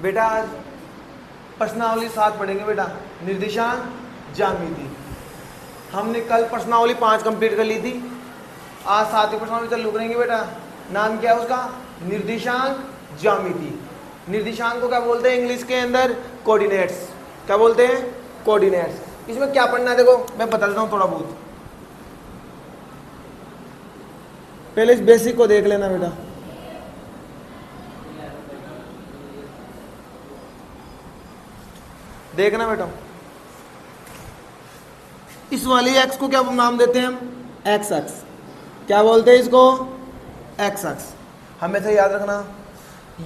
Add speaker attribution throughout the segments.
Speaker 1: बेटा आज प्रश्नावली 7 पढ़ेंगे बेटा, निर्देशांक ज्यामिति। हमने कल प्रश्नावली 5 कंप्लीट कर ली थी, आज 7वीं प्रश्नावली चालू करेंगे बेटा। नाम क्या है उसका? निर्देशांक ज्यामिति। निर्देशांक को क्या बोलते हैं इंग्लिश के अंदर? कोऑर्डिनेट्स। क्या बोलते हैं? कोऑर्डिनेट्स। इसमें क्या पढ़ना है देखो मैं बता देता हूँ थोड़ा बहुत। पहले इस बेसिक को देख लेना बेटा। देखना बेटा, इस वाली एक्स को क्या नाम देते हैं हम? X x. क्या बोलते हैं इसको? X x. हमेशा याद रखना,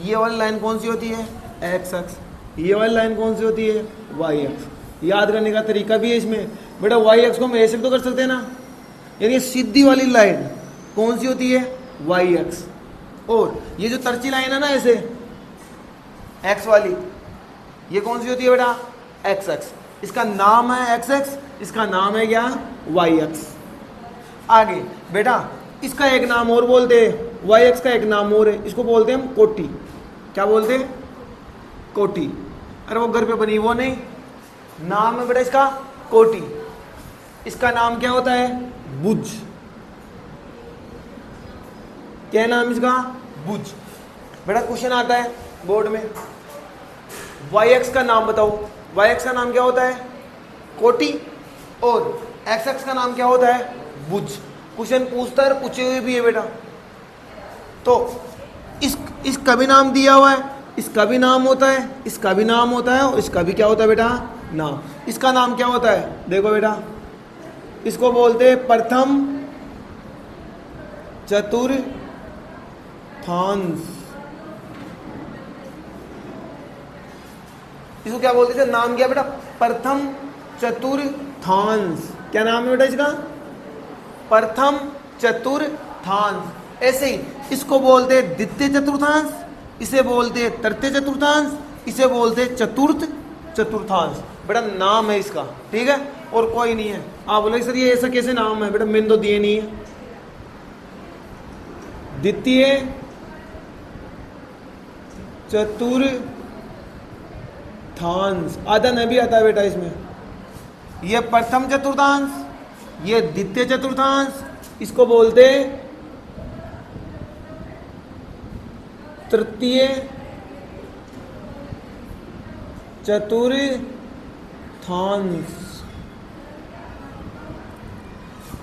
Speaker 1: ये वाली लाइन कौन सी होती है? X X. ये वाली लाइन कौन सी होती है? Y X. याद करने का तरीका भी है इसमें बेटा। वाई एक्स को हम ऐसे तो कर सकते हैं ना, यानी सीधी वाली लाइन कौन सी होती है? Y X. और ये जो तरची लाइन है ना ऐसे एक्स वाली, ये कौन सी होती है बेटा? X X. इसका नाम है एक्स एक्स, इसका नाम है क्या? Y X. आगे बेटा इसका एक नाम और बोलते हैं, वाई एक्स का एक नाम और है, इसको बोलते हैं हम कोटि। क्या बोलते हैं? कोटि। अरे वो घर पे बनी वो नहीं, नाम है बेटा इसका कोटि। इसका नाम क्या होता है? भुज। क्या नाम इसका? भुज। बेटा क्वेश्चन आता है बोर्ड में, वाई एक्स का नाम बताओ। वाई एक्स का नाम क्या होता है? कोटि। और एक्स एक्स का नाम क्या होता है? भुज। क्वेश्चन पूछता है, पूछे हुए भी है बेटा। तो इसका भी नाम दिया हुआ है, इसका भी नाम होता है, इसका भी नाम होता है, और इसका भी क्या होता है बेटा? नाम। इसका नाम क्या होता है? देखो बेटा, इसको बोलते हैं प्रथम चतुर्थांश। इसको क्या बोलते थे? नाम क्या बेटा? प्रथम चतुर्थांश। क्या नाम है बेटा इसका? प्रथम चतुर्थांश। ऐसे ही इसको बोलते हैं द्वितीय चतुर्थांश, इसे बोलते हैं तृतीय चतुर्थांश, इसे बोलते हैं चतुर्थ चतुर्थांश। बेटा नाम है इसका, ठीक है, और कोई नहीं है। आप बोले सर ये ऐसा कैसे नाम है? बेटा मैंने तो दिए नहीं है। द्वितीय चतुर्थांश आधा नहीं भी आता है बेटा इसमें। ये प्रथम चतुर्थांश, ये द्वितीय चतुर्थांश, इसको बोलते तृतीय चतुर्थांश।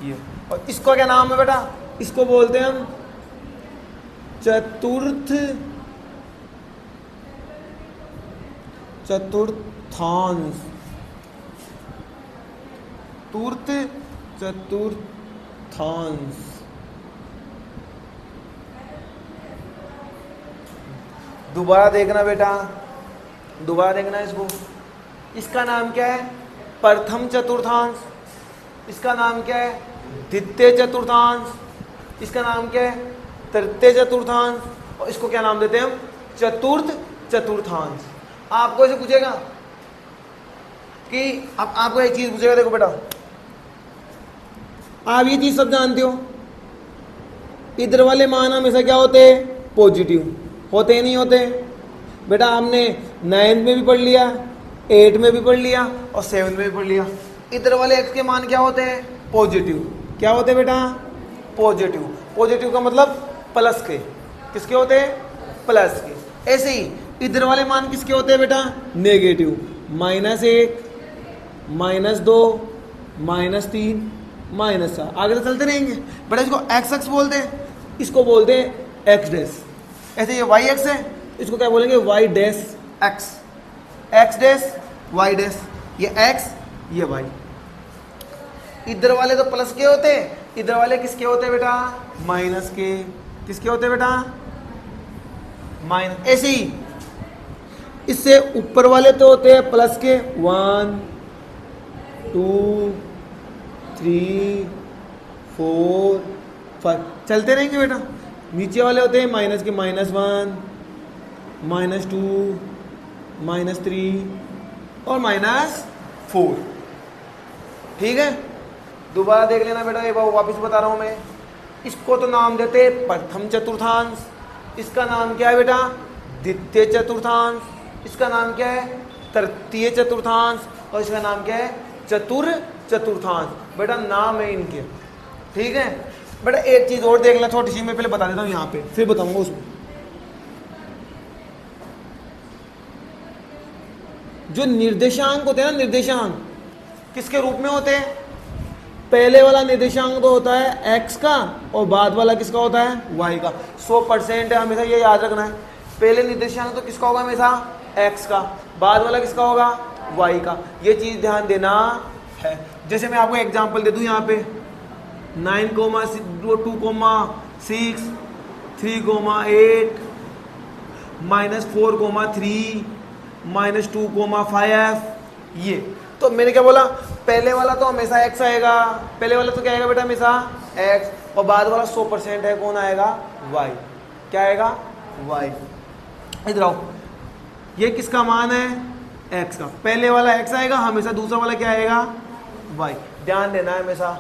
Speaker 1: ये और इसको क्या नाम है बेटा? इसको बोलते हैं हम चतुर्थ चतुर्थांश। तूर्त चतुर्थांश। दोबारा देखना बेटा, दोबारा देखना इसको। इसका नाम क्या है? प्रथम चतुर्थांश। इसका नाम क्या है? द्वितीय चतुर्थांश। इसका नाम क्या है? तृतीय चतुर्थांश। और इसको क्या नाम देते हैं हम? चतुर्थ चतुर्थांश। आपको ऐसे पूछेगा कि अब आपको एक चीज पूछेगा, देखो बेटा आप ये चीज सब जानते हो, इधर वाले मान हमेशा क्या होते हैं? पॉजिटिव होते नहीं होते? बेटा हमने 9th में भी पढ़ लिया, 8 में भी पढ़ लिया और 7 में भी पढ़ लिया। इधर वाले एक्स के मान क्या होते हैं? पॉजिटिव। क्या होते हैं बेटा? पॉजिटिव। पॉजिटिव का मतलब प्लस के। किसके होते हैं? प्लस के। ऐसे ही इधर वाले मान किसके होते हैं बेटा? नेगेटिव। -1, -2, -3, -4, आगे तो चलते रहेंगे बेटा। इसको एक्स एक्स बोलते हैं, इसको बोलते हैं एक्स डैश। ऐसे ये वाई एक्स है, इसको क्या बोलेंगे? Y dash X. X dash Y dash, ये एक्स ये वाई। इधर वाले तो प्लस के होते हैं, इधर वाले किसके होते हैं बेटा? माइनस के। किसके होते हैं बेटा? माइनस। ऐसे ही इससे ऊपर वाले तो होते हैं प्लस के। 1 2 3 4 5 चलते रहेंगे बेटा। नीचे वाले होते हैं माइनस के। -1 -2 -3 और -4। ठीक है, दोबारा देख लेना बेटा, ये वापस बता रहा हूं मैं। इसको तो नाम देते हैं प्रथम चतुर्थांश, इसका नाम क्या है बेटा? द्वितीय चतुर्थांश, इसका नाम क्या है? तृतीय चतुर्थांश, और इसका नाम क्या है? चतुर चतुर्थांश। बेटा नाम है इनके, ठीक है बेटा। एक चीज और देख लें छोटी सी, मैं पहले बता देता हूं यहाँ पे, फिर बताऊंगा उसमें। जो निर्देशांक होते हैं ना, निर्देशांक किसके रूप में होते हैं? पहले वाला निर्देशांक तो होता है x का, और बाद वाला किसका होता है? y का। 100% है, हमेशा ये याद रखना है। पहले निर्देशांक तो किसका होगा? हमेशा x का। बाद वाला किसका होगा? y का। ये चीज ध्यान देना है। जैसे मैं आपको एग्जांपल दे दूं यहाँ पे 9,2,6 3,8 -4,3 -2,5 ये। तो मैंने क्या बोला? पहले वाला तो हमेशा x आएगा। पहले वाला तो क्या आएगा बेटा? हमेशा x। और बाद वाला 100% है, कौन आएगा? y। क्या आएगा? y। इधर आओ, ये किसका मान है? x का। पहले वाला x आएगा हमेशा, दूसरा वाला क्या आएगा? y। ध्यान देना है हमेशा,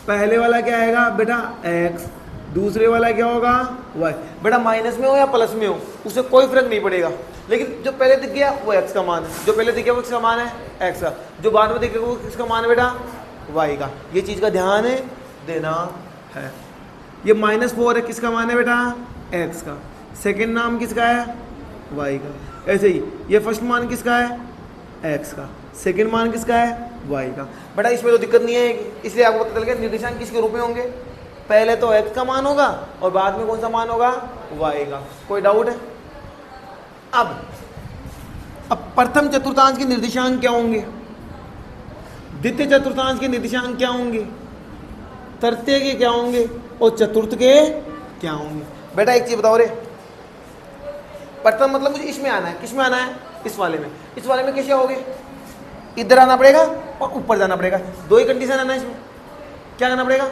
Speaker 1: पहले वाला क्या आएगा बेटा? x, दूसरे वाला क्या होगा? y। बेटा माइनस में हो या प्लस में हो उससे कोई फर्क नहीं पड़ेगा, लेकिन जो पहले दिख गया वो x का मान है, जो पहले दिख गया वो किसका मान है? x का। जो बाद में दिख गया वो किसका मान है बेटा? y का। ये चीज का ध्यान है देना है। ये -4 है, किसका मान है बेटा? x का। सेकेंड नाम किसका है? y का। ऐसे ही ये फर्स्ट मान किसका है? x का। सेकेंड मान किसका है? y का। बेटा इसमें तो दिक्कत नहीं है, इसलिए आपको पता चल गया निर्देशांक किसके रूप में होंगे? पहले तो x का मान होगा और बाद में कौन सा मान होगा? y का। कोई डाउट है? अब प्रथम चतुर्थांश के निर्देशांक क्या होंगे? द्वितीय चतुर्थांश के निर्देशांक क्या होंगे? तृतीय के क्या होंगे? और चतुर्थ के क्या होंगे? बेटा एक चीज बताओ रे, प्रथम मतलब मुझे इसमें आना है। किसमें आना है? इस वाले में। इस वाले में कैसे आओगे? इधर आना पड़ेगा और ऊपर जाना पड़ेगा। दो ही कंडीशन आना है इसमें। क्या करना पड़ेगा?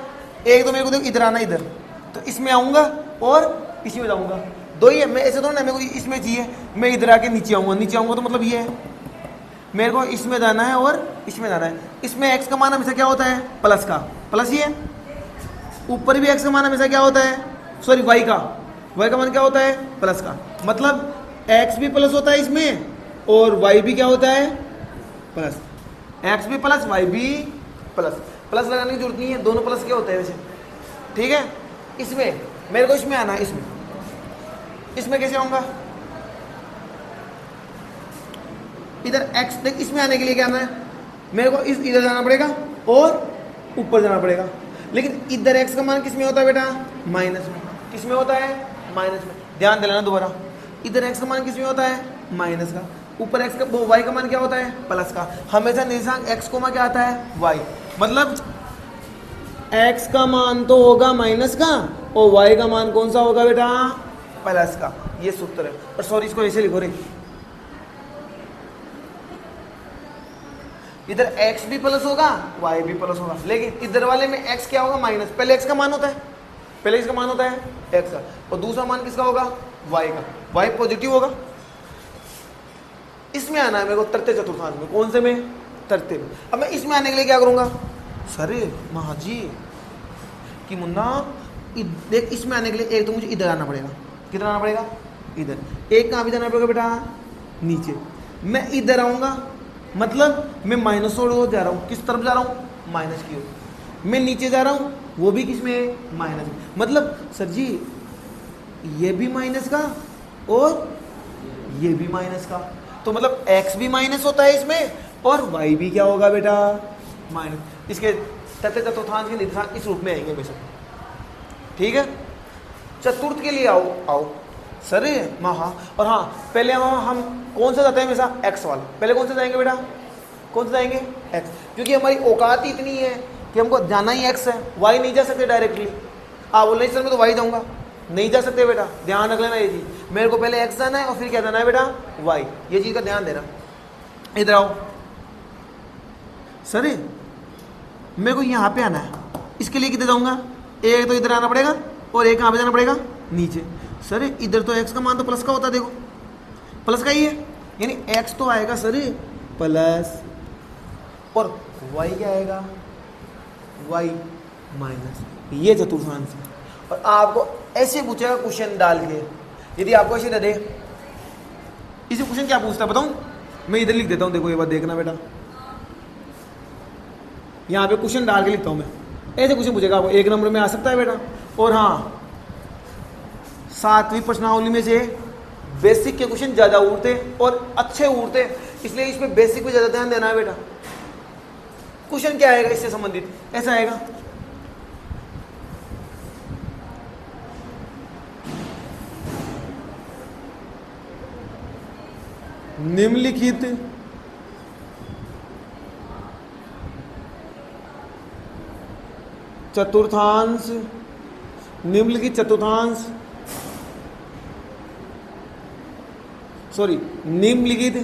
Speaker 1: एक तो मेरे को देखो इधर आना, इधर तो इसमें आऊंगा और इसी में जाऊंगा। दो ही है, मैं ऐसे तो ना, मेरे को इसमें चाहिए, मैं इधर आके नीचे आऊंगा। नीचे आऊंगा तो मतलब ये है, मेरे को इसमें जाना है और इसमें जाना है। इसमें x का मान हमेशा क्या होता है? प्लस का, प्लस ही है। ऊपर भी x का मान हमेशा क्या होता है? सॉरी y का मान क्या होता है? प्लस का। मतलब x भी प्लस होता है इसमें और y भी क्या होता है? प्लस। x भी प्लस, y भी प्लस। प्लस लगाने की जरूरत नहीं है, दोनों प्लस क्या होते हैं वैसे, ठीक है। इसमें मेरे को इसमें आना है, इसमें कैसे आऊंगा? इधर x देख, इसमें आने के लिए क्या आना है? मेरे को इधर जाना पड़ेगा और ऊपर जाना पड़ेगा। लेकिन इधर x का मान किस में होता है बेटा? माइनस में। किस में होता है? माइनस में। ध्यान देना दोबारा, इधर x का मान किस में होता है? माइनस का। ऊपर x का, y का मान क्या होता है? प्लस का। हमेशा निर्देशांक x को मान क्या आता है? y। मतलब x का मान तो होगा माइनस का और y का मान कौन सा होगा बेटा? प्लस का। ये सूत्र है। और सॉरी इसको ऐसे लिखो रे, इधर x भी प्लस होगा y भी प्लस होगा, लेकिन इधर वाले में x क्या होगा? माइनस। पहले x का मान होता है, पहले इसका मान होता है x का, और दूसरा मान किसका होगा? y का। y पॉजिटिव होगा। इसमें आना है मेरे को तृतीय चतुर्थांश में। कौन से में? तृतीय में। अब मैं इसमें आने के लिए क्या करूंगा? सर महाजी कि मुन्ना देख, इसमें आने के लिए एक तो मुझे इधर आना पड़ेगा। किधर आना पड़ेगा? इधर। एक कहाँ भी जाना पड़ेगा बेटा? नीचे। मैं इधर आऊंगा, मतलब मैं माइनस ओर जा रहा हूँ। किस तरफ जा रहा हूँ? माइनस की ओर। मैं नीचे जा रहा हूँ, वो भी किस में? माइनस में। मतलब सर जी ये भी माइनस का और ये भी माइनस का, तो मतलब x भी माइनस होता है इसमें और y भी क्या होगा बेटा? माइनस। इसके तृतीय चतुर्थांश के निर्देशांक इस रूप में आएंगे हमेशा, ठीक है। चतुर्थ के लिए आओ सर हाँ। और हाँ, पहले हम कौन सा जाते हैं हमेशा? x वाला। पहले कौन सा जाएंगे बेटा? कौन सा जाएंगे? x, क्योंकि हमारी औकात ही इतनी है कि हमको जाना ही x है, y नहीं जा सकते डायरेक्टली। आप बोल रहे सर मैं तो y जाऊंगा, नहीं जा सकते बेटा। ध्यान रख लेना ये चीज, मेरे को पहले x जाना है और फिर क्या जाना है बेटा? y। ये चीज का ध्यान देना। इधर आओ सर, मेरे को यहाँ पे आना है, इसके लिए किधर जाऊंगा? एक तो इधर आना पड़ेगा और एक कहाँ पे जाना पड़ेगा? नीचे। सर इधर तो x का मान तो प्लस का होता है, देखो प्लस का ही है, यानी x तो आएगा सर प्लस और y क्या आएगा? y minus. ये चतुर्थांश है। और आपको ऐसे पूछेगा क्वेश्चन डाल के, यदि आपको ऐसे दे दे इसे क्वेश्चन क्या पूछता है बताऊं? मैं इधर लिख देता हूं, देखो ये बात देखना बेटा, यहाँ पे क्वेश्चन डाल के लिखता हूं मैं। ऐसे क्वेश्चन पूछेगा आपको, 1 नंबर में आ सकता है बेटा। और हाँ, 7वीं प्रश्नावली में से बेसिक के क्वेश्चन ज्यादा उड़ते और अच्छे उड़ते, इसलिए इसमें बेसिक पे ज्यादा ध्यान देना है बेटा। क्वेश्चन क्या आएगा इससे संबंधित, ऐसा आएगा, निम्नलिखित चतुर्थांश, निम्नलिखित चतुर्थांश, सॉरी, निम्नलिखित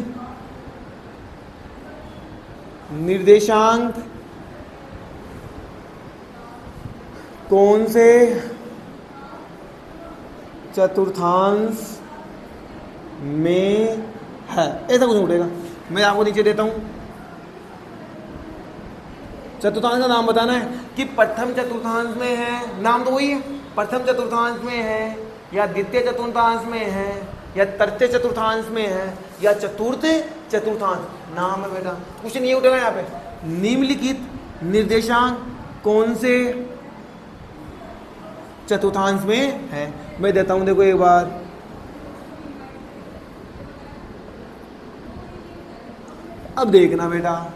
Speaker 1: निर्देशांक कौन से चतुर्थांश में है, ऐसा कुछ उठेगा। मैं आपको नीचे देता हूं, चतुर्थांश का नाम बताना है कि प्रथम चतुर्थांश में है, नाम तो वही है, प्रथम चतुर्थांश में है या द्वितीय चतुर्थांश में है या तृतीय चतुर्थांश में है या चतुर्थ चतुर्थांश, नाम है बेटा। क्वेश्चन ये उठेगा यहाँ पे, निम्नलिखित निर्देशांक कौन से चतुर्थांश में है। मैं देता हूं, देखो एक बार, अब देखना बेटा,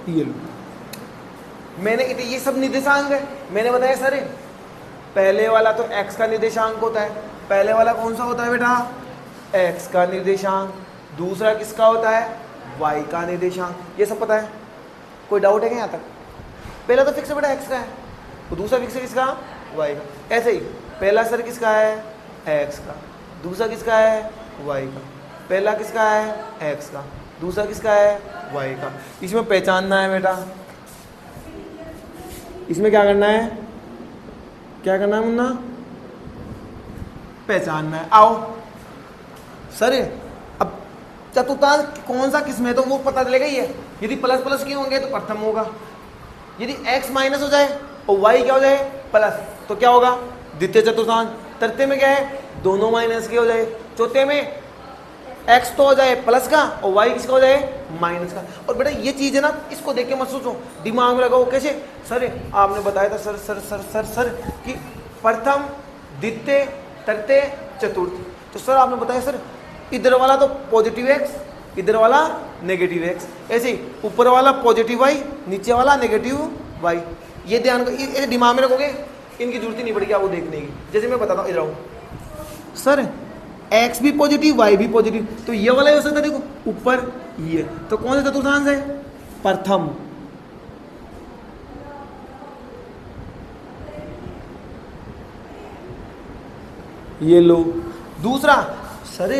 Speaker 1: ये लो, मैंने ये सब निर्देशांक है, मैंने बताया सर पहले वाला तो x का निर्देशांक होता है, पहले वाला कौन सा होता है बेटा, x का निर्देशांक, दूसरा किसका होता है, y का निर्देशांक, ये सब पता है, कोई डाउट है क्या यहाँ तक? पहला तो फिक्स है बेटा x का है, तो दूसरा फिक्स है किसका, y का। ऐसे ही पहला सर किसका है, x का, दूसरा किसका है, y का, पहला किसका है, x का, दूसरा किसका है, y का। इसमें पहचानना है बेटा, इसमें क्या करना है, क्या करना है मुन्ना, पहचानना है। आओ सर, अब चतुर्थांश कौन सा किसमें, तो वो पता चलेगा ही है। यदि प्लस प्लस के होंगे तो प्रथम होगा, यदि x माइनस हो जाए और y क्या हो जाए, प्लस, तो क्या होगा, द्वितीय चतुर्थांश। तृतीय में क्या है, दोनों माइनस के हो जाए। चौथे में x तो हो जाए प्लस का और y किसका हो जाए, माइनस का। और बेटा ये चीज है ना, इसको देख के मत सोचो, दिमाग में लगाओ। कैसे सर, आपने बताया था sir sir sir sir sir कि प्रथम द्वितीय तृतीय चतुर्थ, तो सर आपने बताया सर इधर वाला तो पॉजिटिव x, इधर वाला नेगेटिव x, ऐसे ही ऊपर वाला पॉजिटिव y, नीचे वाला नेगेटिव y। ये ध्यान, ये दिमाग में रखोगे, इनकी जरूरत ही नहीं पड़ेगी आपको देखने की। जैसे मैं बताता हूँ, इधर आओ सर, x भी पॉजिटिव y भी पॉजिटिव, तो ये वाला ही हो सकता है, देखो ऊपर ये, तो कौन सा चतुर्थांश है, प्रथम। ये लो, दूसरा सर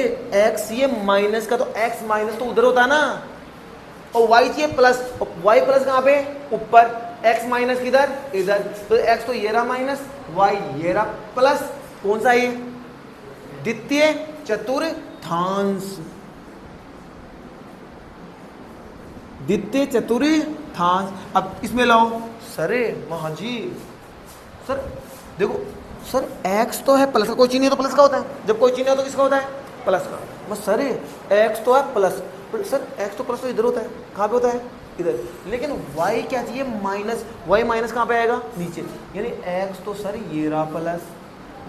Speaker 1: x ये माइनस का, तो x माइनस तो उधर होता है ना, और y चाहिए प्लस, और y प्लस कहाँ पे, ऊपर, x माइनस किधर, इधर, तो x तो ये रहा माइनस, y ये रहा प्लस, कौन सा ये, द्वितीय चतुर्थांश, द्वितीय चतुर्थांश। अब इसमें लाओ सर, हाँ जी सर, देखो सर x तो है प्लस का, कोई चिन्ह तो प्लस का होता है, जब कोई चिन्ह हो तो किसका होता है, प्लस का। बस सर x तो है प्लस, सर x तो प्लस तो इधर होता है, कहाँ पे होता है, इधर, लेकिन y क्या चाहिए, माइनस, y माइनस कहाँ पे आएगा, नीचे, यानी x तो सर ये रहा प्लस,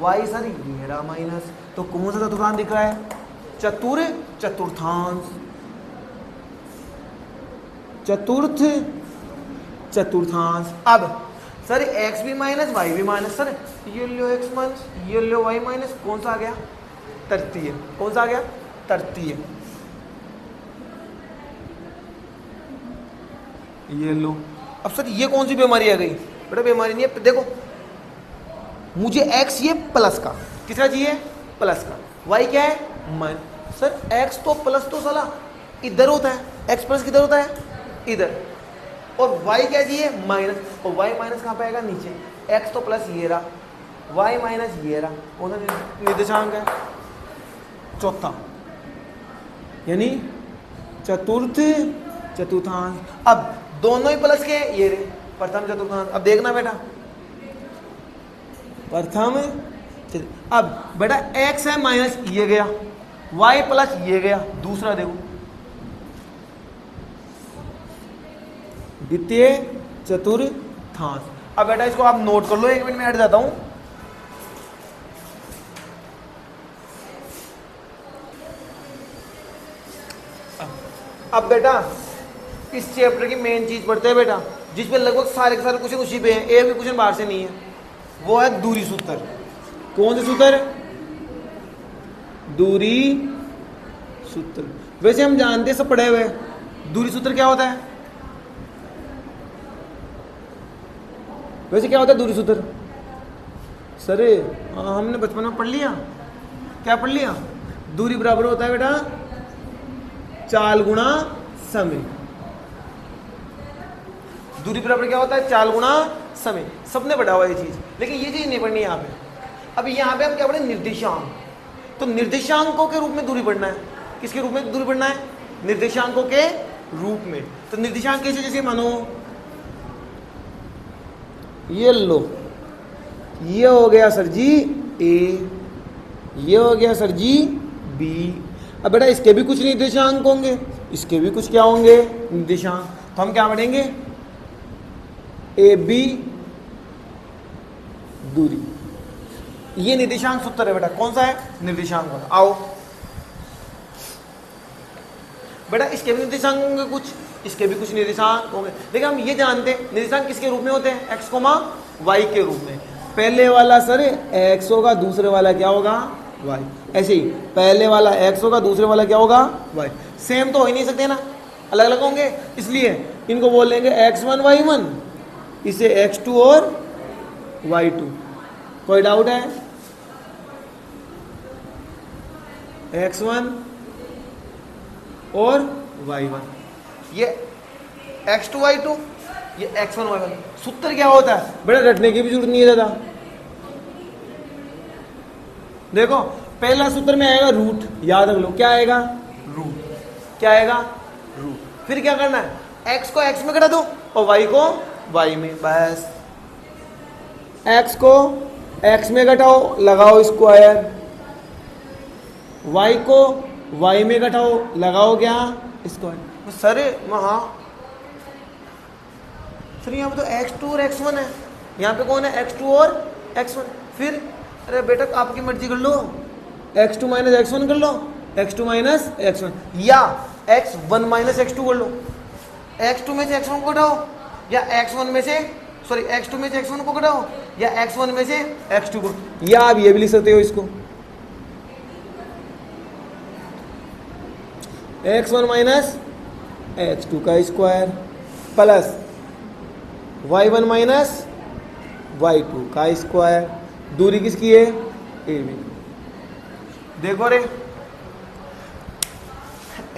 Speaker 1: y सर ये रहा माइनस, तो कौन सा चतुर्थांश दिख रहा है, चतुर्थांश, चतुर्थ चतुर्थांश। अब सर x भी माइनस y भी माइनस, सर ये लो x माइनस, ये लो y माइनस, कौन सा आ गया, तृतीय, कौन सा आ गया, तृतीय। ये लो, अब सर ये कौन सी बीमारी आ गई, बेटा बीमारी नहीं है, देखो मुझे x ये प्लस का, किसका चाहिए, प्लस का, y क्या है, माइनस। सर x तो प्लस तो साला इधर होता है, x प्लस किधर होता है, इधर, और y क्या चाहिए, माइनस, और y माइनस कहाँ पे आएगा, नीचे। एक्स तो प्लस ये रहा, वाई माइनस ये रहा, कौन सा निर्देशांक है? चौथा, यानी चतुर्थ चतुर्थांश। अब दोनों ही प्लस के ये रे प्रथम चतुर्थांश। अब देखना बेटा, प्रथम, अब बेटा x है माइनस ये गया, y प्लस ये गया, दूसरा देखो द्वितीय चतुर्थांश। अब बेटा इसको आप नोट कर लो, 1 मिनट में हट जाता हूं। अब बेटा इस चैप्टर की मेन चीज पढ़ते हैं बेटा, जिस पे लगभग सारे के सारे क्वेश्चन उसी पे हैं, एक भी क्वेश्चन बाहर से नहीं है, वो है दूरी सूत्र। कौन से सूत्र? दूरी सूत्र। वैसे हम जानते हैं, सब पढ़े हुए, दूरी सूत्र क्या होता है? वैसे क्या होता है दूरी सूत्र? सर हमने बचपन में पढ़ लिया, क्या पढ़ लिया? दूरी बराबर होता है बेटा चाल गुणा समय। दूरी बराबर क्या होता है? चाल गुणा समय। सबने पढ़ा हुआ ये चीज, लेकिन ये चीज नहीं पढ़नी यहाँ पे। अब यहाँ पे हम क्या पढ़े? निर्देशांक। तो निर्देशांकों के रूप में दूरी पढ़ना है। किसके रूप में दूरी पढ़ना है? निर्देशांकों के रूप में। तो निर्देशांक कैसे? जैसे मानो ये लो, ये हो गया सर जी ए, ये हो गया सर जी बी। अब बेटा इसके भी कुछ निर्देशांक होंगे, इसके भी कुछ क्या होंगे? निर्देशांक। तो हम क्या पढ़ेंगे? ए बी दूरी, ये निर्देशांक सूत्र है बेटा। कौन सा है? निर्देशांक वाला। आओ बेटा, इसके भी निर्देशांक होंगे कुछ, इसके भी कुछ निर्देशांक होंगे, लेकिन हम ये जानते हैं निर्देशांक किसके रूप में होते हैं? एक्स कोमा वाई के रूप में। पहले वाला सर एक्स होगा, दूसरे वाला क्या होगा? वाई। ऐसे ही पहले वाला एक्स होगा, दूसरे वाला क्या होगा? वाई। सेम तो हो ही नहीं सकते ना, अलग अलग होंगे, इसलिए इनको बोल लेंगे x1 y1, इसे x2 और y2। कोई डाउट है? x1 और y1, ये x2 y2, ये x1 y1। सूत्र क्या होता है बेटा? रटने की भी जरूरत नहीं है दादा। देखो पहला सूत्र में आएगा रूट, याद रख लो, क्या आएगा? रूट। क्या आएगा? रूट। फिर क्या करना है? x को x में घटा दो और y को y में, बस। x को x में घटाओ, लगाओ स्क्वायर, y को y में घटाओ, लगाओ क्या? स्क्वायर। सर वहाँ सर यहाँ पे तो x2 और x1 है, यहाँ पे कौन है? x2 और x1। फिर अरे बेटा आपकी मर्जी कर लो, x2 माइनस x1 कर लो, x2 माइनस x1, या x1 माइनस x2 कर लो। x2 में से x1 को घटाओ, या x1 में से सॉरी x2 में से x1 को घटाओ, या x1 में से x2 को, या आप ये भी लिख सकते हो इसको x1 माइनस x2 का square plus y1 minus y2 का स्क्वायर। दूरी किसकी है? A B. देखो रे,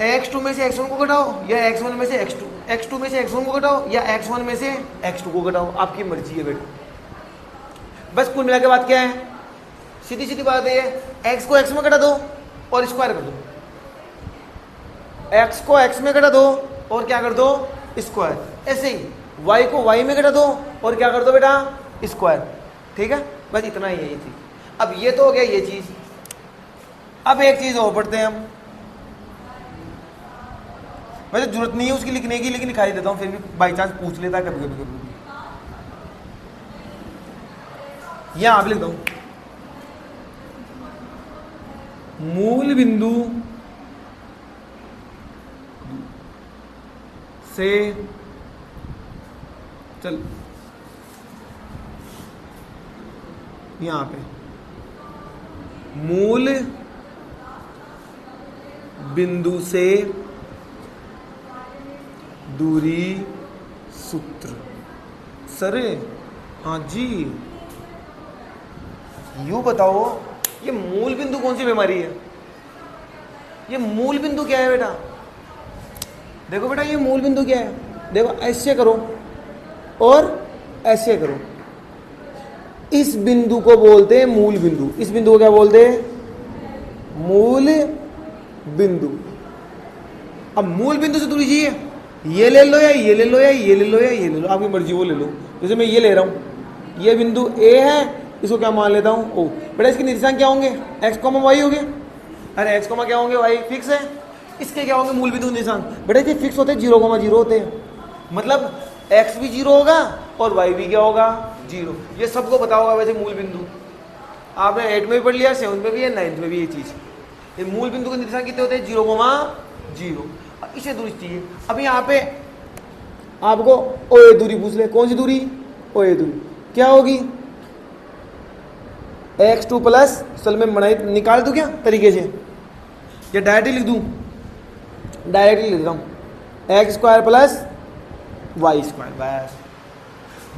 Speaker 1: x2 में से x1 को घटाओ, या x1 में से x2, x2 में से x1 को घटाओ, या x1 में से x2 को घटाओ, आपकी मर्जी है बेटा। बस कुल मिला के बात क्या है? सीधी सीधी बात है, x को x में घटा दो और स्क्वायर कर दो, x को x में घटा दो और क्या कर दो? स्क्वायर। ऐसे ही y को y में घटा दो और क्या कर दो बेटा? स्क्वायर। ठीक है, बस इतना ही है ये चीज। अब ये तो हो गया ये चीज। अब एक चीज और पढ़ते हैं हम, वैसे जरूरत नहीं है उसकी लिखने की, लेकिन लिखाई देता हूं, फिर भी बाई चांस पूछ लेता है कभी कभी कभी। यहां आप लिख दो, मूल बिंदु से चल यहां पे मूल बिंदु से दूरी सूत्र। सर हाँ जी, यूं बताओ ये मूल बिंदु कौन सी बीमारी है? ये मूल बिंदु क्या है बेटा? देखो बेटा ये मूल बिंदु क्या है, देखो ऐसे करो और ऐसे करो, इस बिंदु को बोलते हैं मूल बिंदु। इस बिंदु को क्या बोलते हैं? मूल बिंदु। अब मूल बिंदु से दूरी चाहिए, ये ले लो या ये ले लो या ये ले लो या ये ले लो, आपकी मर्जी वो ले लो। जैसे मैं ये ले रहा हूँ, ये बिंदु ए है, इसको क्या मान लेता हूँ? ओ। बेटा इसके निर्देशांक क्या होंगे? एक्स कॉमा वाई हो गए। अरे एक्स कॉमा क्या होंगे? वाई फिक्स है। इसके क्या होंगे? मूल बिंदु निर्देशांक। बेटा ये फिक्स होते हैं, 0,0 होते हैं। मतलब एक्स भी 0 होगा और वाई भी क्या होगा? 0। ये सबको पता होगा वैसे मूल बिंदु। आपने 8 में भी पढ़ लिया, 7 में भी है, 9 में भी ये चीज़। ये मूल बिंदु के निर्देशांक कितने होते हैं? 0,0। इसे दूरी चाहिए। अब यहाँ पे आपको ओ ए दूरी पूछ ले। कौन सी दूरी? ओ ए दूरी क्या होगी? x2 प्लस, सल में बनाई निकाल दूँ क्या तरीके से, या डायरेक्टली लिख दूँ? डायरेक्टली लिख रहा हूँ, x² प्लस y²। बस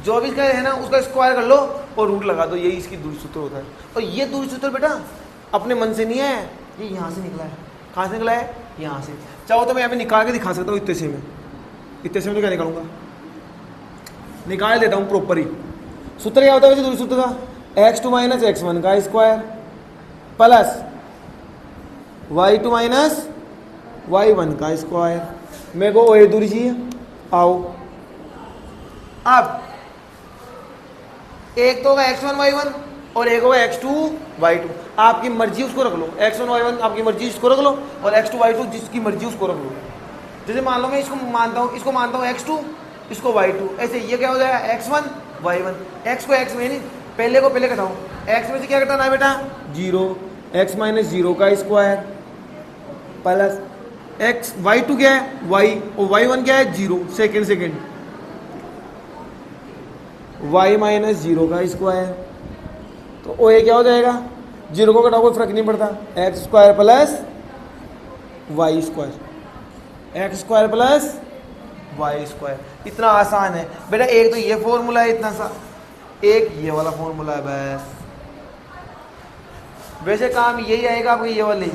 Speaker 1: जो भी इसका है ना उसका स्क्वायर कर लो और रूट लगा दो, यही इसकी दूरी सूत्र होता है। और ये दूरी सूत्र बेटा अपने मन से नहीं है, ये यहाँ से निकला है। कहाँ से निकला है? यहाँ से। चाहो तो मैं यहाँ पे निकाल के दिखा सकता हूँ, इतने से में तो क्या निकालूंगा, निकाल देता हूँ प्रॉपर ही। सूत्र क्या होता है वैसे दूरी सूत्र का? x2 माइनस x1 का square plus y2 minus y1 का स्क्वायर। मेरे को ये दूरी चाहिए। आओ अब एक तो होगा x1 y1 और एक होगा x2 y2। आपकी मर्जी उसको रख लो, x1 y1 आपकी मर्जी इसको रख लो और x2 y2 जिसकी मर्जी उसको रख लो। जैसे मान लो मैं इसको मानता हूँ x2, इसको y2, ऐसे ये क्या हो जाएगा? x1 y1। x को x में नहीं, पहले को पहले घटाओ। x में से क्या घटाना है बेटा? 0। x माइनस 0 का स्क्वायर प्लस x y2 क्या है? y, और y1 क्या है? 0 सेकेंड y माइनस 0 का स्क्वायर। तो ओ ए क्या हो जाएगा? 0 को घटाओ कोई फर्क नहीं पड़ता, x² plus y², x² plus y²। इतना आसान है बेटा। एक तो ये फॉर्मूला है इतना सा, एक ये वाला फॉर्मूला है बस। वैसे काम यही आएगा आपको, ये वाले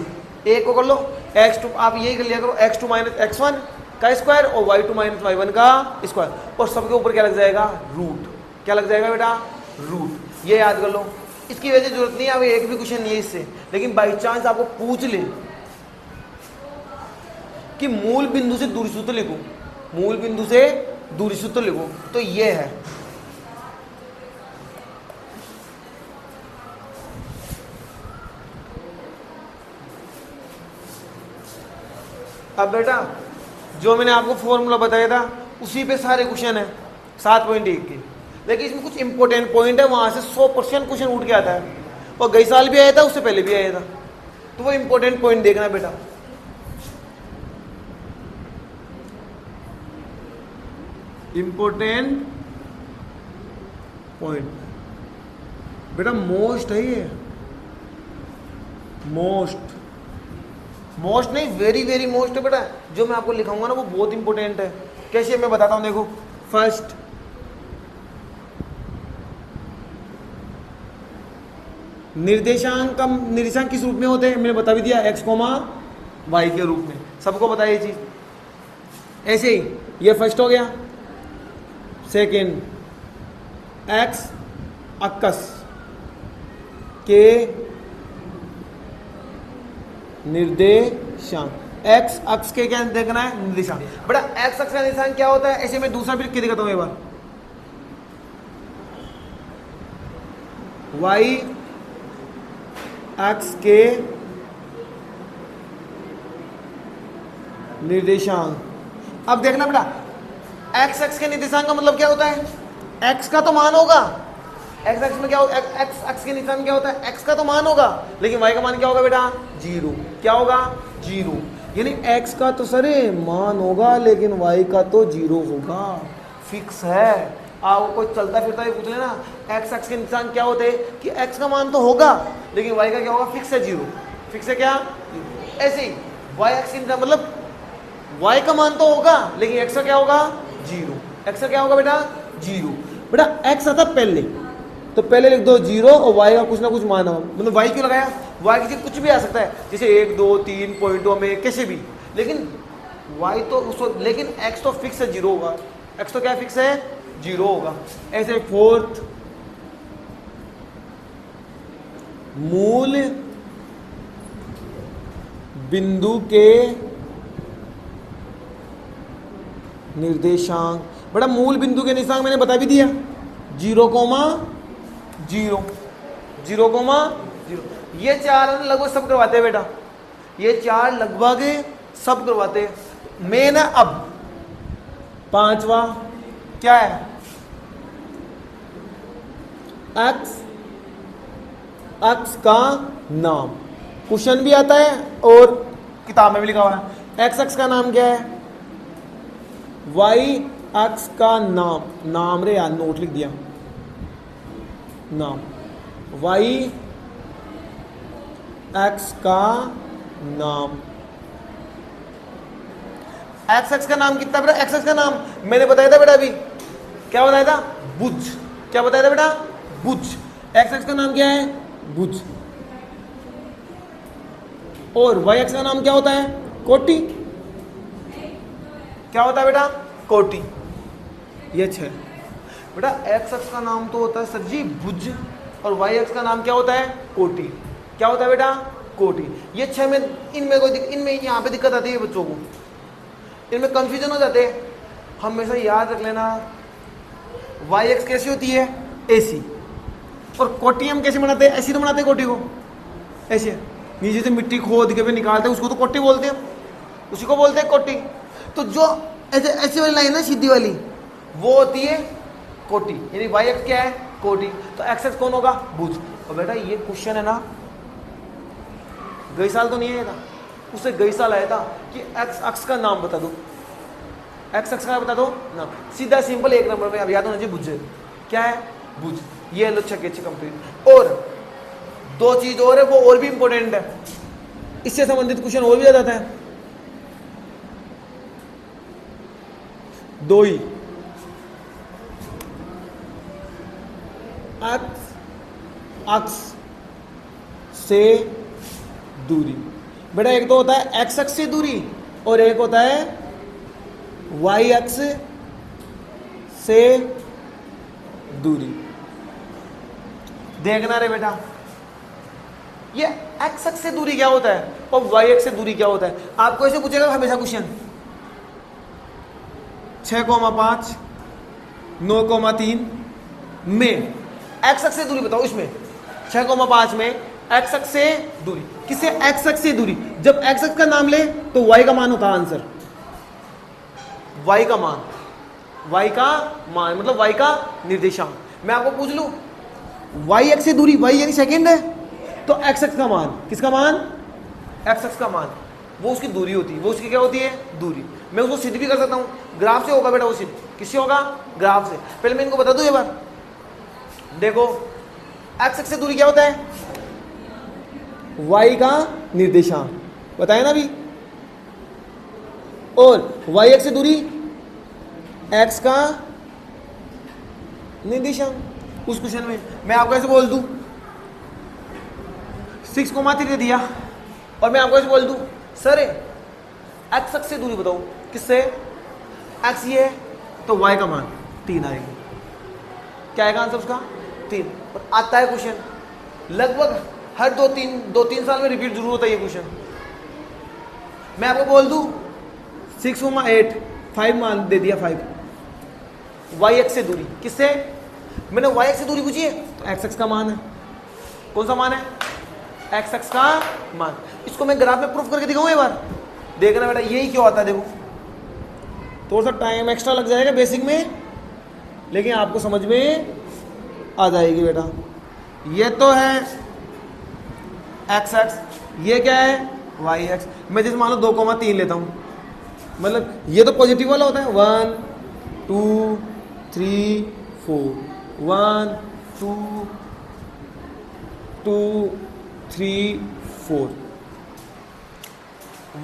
Speaker 1: एक को कर लो x2, आप यही कर लिया करो, x2 माइनस x1 का स्क्वायर और y2 माइनस y1 का स्क्वायर, और सबके ऊपर क्या लग जाएगा? रूट। क्या लग जाएगा बेटा? रूट। ये याद कर लो, इसकी वजह जरूरत नहीं है, अब एक भी क्वेश्चन नहीं है इससे, लेकिन बाई चांस आपको पूछ ले कि मूल बिंदु से दूरी सूत्र लिखो, मूल बिंदु से दूरी सूत्र लिखो, तो ये है। अब बेटा जो मैंने आपको फॉर्मूला बताया था उसी पे सारे क्वेश्चन है 7.1 के, लेकिन इसमें कुछ इंपॉर्टेंट पॉइंट है, वहां से 100% क्वेश्चन उठ के आता है, और गई साल भी आया था, उससे पहले भी आया था। तो वो इंपॉर्टेंट पॉइंट देखना बेटा। इंपॉर्टेंट पॉइंट बेटा मोस्ट है ये, मोस्ट नहीं, वेरी वेरी मोस्ट है बेटा। जो मैं आपको लिखाऊंगा ना वो बहुत इंपॉर्टेंट है। कैसे मैं बताता हूं, देखो। फर्स्ट, निर्देशांक किस रूप में होते हैं मैंने बता भी दिया, x, y के रूप में, सबको पता है ये चीज। ऐसे ही ये फर्स्ट हो गया। सेकेंड, x अक्ष के निर्देशांक, x अक्ष के क्या देखना है? निर्देशांक। बड़ा x अक्ष का निर्देशांक क्या होता है? ऐसे मैं दूसरा भी लिख के दिखाता हूं एक बार। y अक्ष के निर्देशांक। अब देखना बेटा, x अक्ष के निर्देशांक का मतलब क्या होता है? x का तो मान होगा, x अक्ष में क्या होगा? x अक्ष के निर्देशांक क्या होता है? x का तो मान होगा, लेकिन y का मान क्या होगा बेटा? 0। क्या होगा? 0। यानी x का तो सरे मान होगा, लेकिन y का तो 0 होगा, फिक्स है। आपको कोई चलता फिरता भी पूछ लेना x अक्ष के निर्देशांक क्या होते हैं, कि x का मान तो होगा, लेकिन y का क्या होगा? फिक्स है 0। फिक्स है क्या? ऐसे ही y अक्ष के निर्देशांक मतलब y का मान तो होगा, लेकिन x का क्या होगा? 0। x का क्या होगा बेटा? 0। बेटा x आता पहले, तो पहले लिख दो 0 और y का कुछ ना कुछ मान हो। मतलब y क्यों लगाया? y की कुछ भी आ सकता है, जैसे 1 2 3 पॉइंटों में कैसे भी, लेकिन y तो उसको, लेकिन x तो फिक्स है 0 होगा। x तो क्या फिक्स है? 0 होगा। ऐसे फोर्थ, मूल बिंदु के निर्देशांक। बेटा मूल बिंदु के निर्देशांक मैंने बता भी दिया, 0,0, 0,0। ये चार लगभग सब करवाते हैं बेटा, ये चार लगभग सब करवाते हैं। मेन है अब पांचवा क्या है, एक्स का नाम। क्वेश्चन भी आता है और किताब में भी लिखा हुआ है। एक्स का नाम क्या है, वाई एक्स का नाम रे यार, नोट लिख दिया, नाम वाई एक्स का नाम। एक्स का नाम कितना बेटा, एक्स का नाम मैंने बताया था बेटा अभी, क्या बताया था, बुझ। क्या बताया था बेटा, बुझ। एक्स का नाम क्या है, बुझ। और वाई एक्स का नाम क्या होता है, कोटि। क्या होता है बेटा, कोटि। ये 6 बेटा। एक्स का नाम तो होता है सर जी भुज, और वाई एक्स का नाम क्या होता है, कोटि। क्या होता है बेटा, कोटि। ये 6 में इनमें कोई इनमें यहाँ पे दिक्कत आती है बच्चों को, इनमें कंफ्यूजन हो जाते हैं। हमेशा याद रख लेना, वाई एक्स कैसी होती है, ऐसी, और कोटि हम कैसे बनाते हैं, ऐसी तो बनाते हैं कोटि को, ऐसे नीचे से मिट्टी खोद के भी निकालते हैं, उसको तो कोटि बोलते हैं, उसी को बोलते हैं कोटि। तो जो ऐसे ऐसी वाली लाइन है सीधी वाली, वो होती है कोटि, यानी वाई एक्स क्या है, कोटि। तो एक्स कौन होगा, भुज। और बेटा ये क्वेश्चन है ना, गई साल तो नहीं आया था, उससे गई साल आया था कि एक्स का नाम बता दो, एक्स का बता दो ना, सीधा सिंपल 1 नंबर में अब याद होना चाहिए, भुज। क्या है, भुज। ये लो छक्के अच्छे कंप्लीट। और 2 चीज और है, वो और भी इंपॉर्टेंट है, इससे संबंधित क्वेश्चन और भी आ जाता है। 2 ही, एक्स से दूरी। बेटा एक तो होता है एक्स से दूरी, और एक होता है वाई एक्स से दूरी। देखना रे बेटा, ये एक्स से दूरी क्या होता है और वाई एक्स से दूरी क्या होता है। आपको ऐसे पूछेगा हमेशा क्वेश्चन, 6,5 9,3 में एक्स से दूरी बताओ। इसमें 6,5 में एक्स से दूरी, किसे, एक्स से दूरी। जब एक्स का नाम ले तो वाई का मान होता है आंसर, वाई का मान, वाई का मान मतलब वाई का निर्देशांक। मैं आपको पूछ लूं वाई एक्स से दूरी, वाई यानी सेकंड है, तो एक्स का मान, किसका मान, एक्स का मान, वो उसकी दूरी होती है, वो उसकी क्या होती है, दूरी। मैं उसको सिद्ध भी कर सकता हूँ, ग्राफ से होगा बेटा वो सिद्ध, किससे होगा, ग्राफ से। पहले मैं इनको बता दूं एक बार, देखो एक्स से दूरी क्या होता है, वाई का निर्देशांक, बताया ना अभी। और वाई एक्स से दूरी एक्स का निर्देशांक। उस क्वेश्चन में मैं आपको ऐसे बोल दूं 6,3 दे दिया, और मैं आपको ऐसे बोल दूं सर एक्स से दूरी बताओ, किससे, एक्स ये है तो वाई का मान 3 आएगा। क्या आएगा आंसर उसका, 3। और आता है क्वेश्चन लगभग हर 2-3 साल में रिपीट जरूर होता है ये क्वेश्चन। मैं आपको बोल दूं 6,8 5 मान दे दिया, 5 वाई एक्स से दूरी, किससे, मैंने वाई एक्स से दूरी पूछी है तो एक्स का मान है, कौन सा मान है, एक्स का मान। इसको मैं ग्राफ में प्रूफ करके दिखाऊं एक बार, देखना बेटा यही क्यों आता है। देखो थोड़ा सा टाइम एक्स्ट्रा लग जाएगा बेसिक में, लेकिन आपको समझ में आ जाएगी बेटा। ये तो है एक्स, ये क्या है, वाई एक्स। मैं जैसे मान लो 2,3 लेता हूँ, मतलब ये तो पॉजिटिव वाला होता है, 1 2 3 4, 1 2 2 3 4,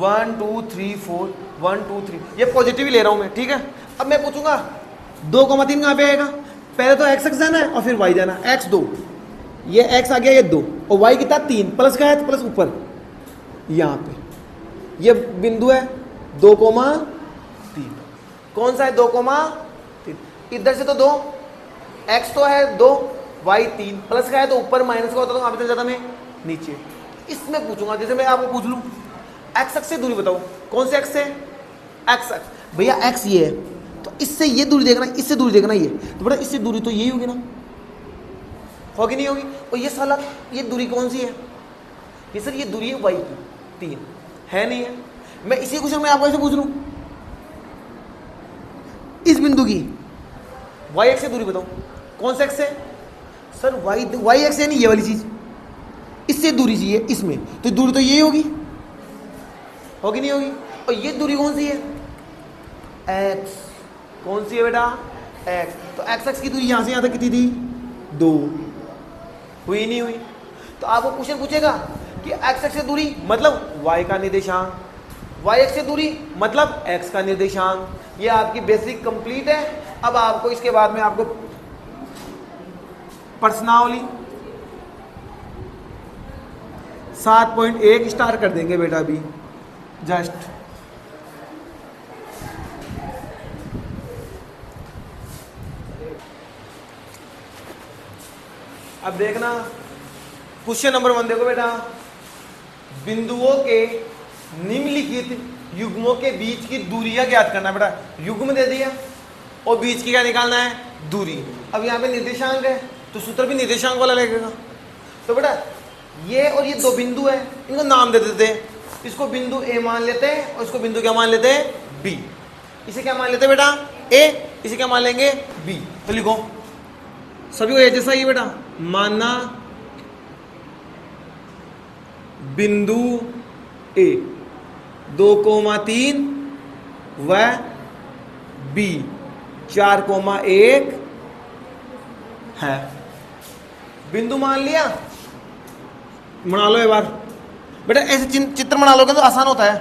Speaker 1: 1 2 3 4 1 2 3, ये पॉजिटिव ही ले रहा हूं मैं, ठीक है। अब मैं पूछूंगा 2,3 कहाँ पे आएगा, पहले तो एक्स जाना है और फिर वाई जाना है। एक्स 2, ये एक्स आ गया, ये 2, और वाई कितना 3, प्लस का है तो प्लस ऊपर यहाँ पे ये बिंदु है 2,3। कौन सा है 2,3, इधर से तो 2, एक्स तो है 2 वाई 3 प्लस का है तो ऊपर माइनस का होता तो वहां पे चल जाता मैं नीचे। इसमें पूछूंगा, जैसे मैं आपको पूछ लूं एक्स अक्ष से दूरी बताओ, कौन से एक्स से? एक्स अक्ष। भैया एक्स ये है तो इससे ये दूरी देखना, इससे दूरी देखना ये, तो बेटा इससे दूरी तो यही होगी ना, होगी नहीं होगी? और ये साला ये दूरी कौन सी है? ये सर ये दूरी है वाई की 3 है, नहीं है? मैं इसी क्वेश्चन में आपको ऐसे पूछ लूं इस बिंदु की वाई एक्स से दूरी बताओ, कौन से एक्स से? सर वाई एक्स यानी ये वाली चीज, इससे दूरी चाहिए इसमें, तो दूरी तो यही होगी, होगी नहीं होगी? और ये दूरी कौन सी है? एक्स। कौन सी है बेटा? एक्स। तो एक्स एक्स की दूरी यहां से यहां तक कितनी थी? 2। हुई नहीं हुई? तो आपको क्वेश्चन पूछेगा कि एक्स एक्स से दूरी मतलब वाई का निर्देशांक, वाई एक्स से दूरी मतलब एक्स का निर्देशांक। ये आपकी बेसिक कंप्लीट है। अब आपको इसके बाद में आपको प्रश्नावली 7.1 स्टार्ट कर देंगे बेटा अभी जस्ट। अब देखना क्वेश्चन नंबर 1 देखो बेटा, बिंदुओं के निम्नलिखित युग्मों के बीच की दूरियां ज्ञात करना। बेटा युग्म दे दिया और बीच की क्या निकालना है? दूरी। अब यहाँ पे निर्देशांक है तो सूत्र भी निर्देशांक वाला लगेगा। तो बेटा ये और ये 2 बिंदु है, इनको नाम दे देते हैं। इसको बिंदु ए मान लेते हैं और इसको बिंदु क्या मान लेते हैं? बी। इसे क्या मान लेते हैं बेटा? ए। इसे क्या मान लेंगे? बी। तो लिखो सभी को ये जैसा ही बेटा, मानना बिंदु ए 2,3 व बी 4,1 है। बिंदु मान लिया, बना लो एक बार बेटा, ऐसे चित्र बना लोगे तो आसान होता है।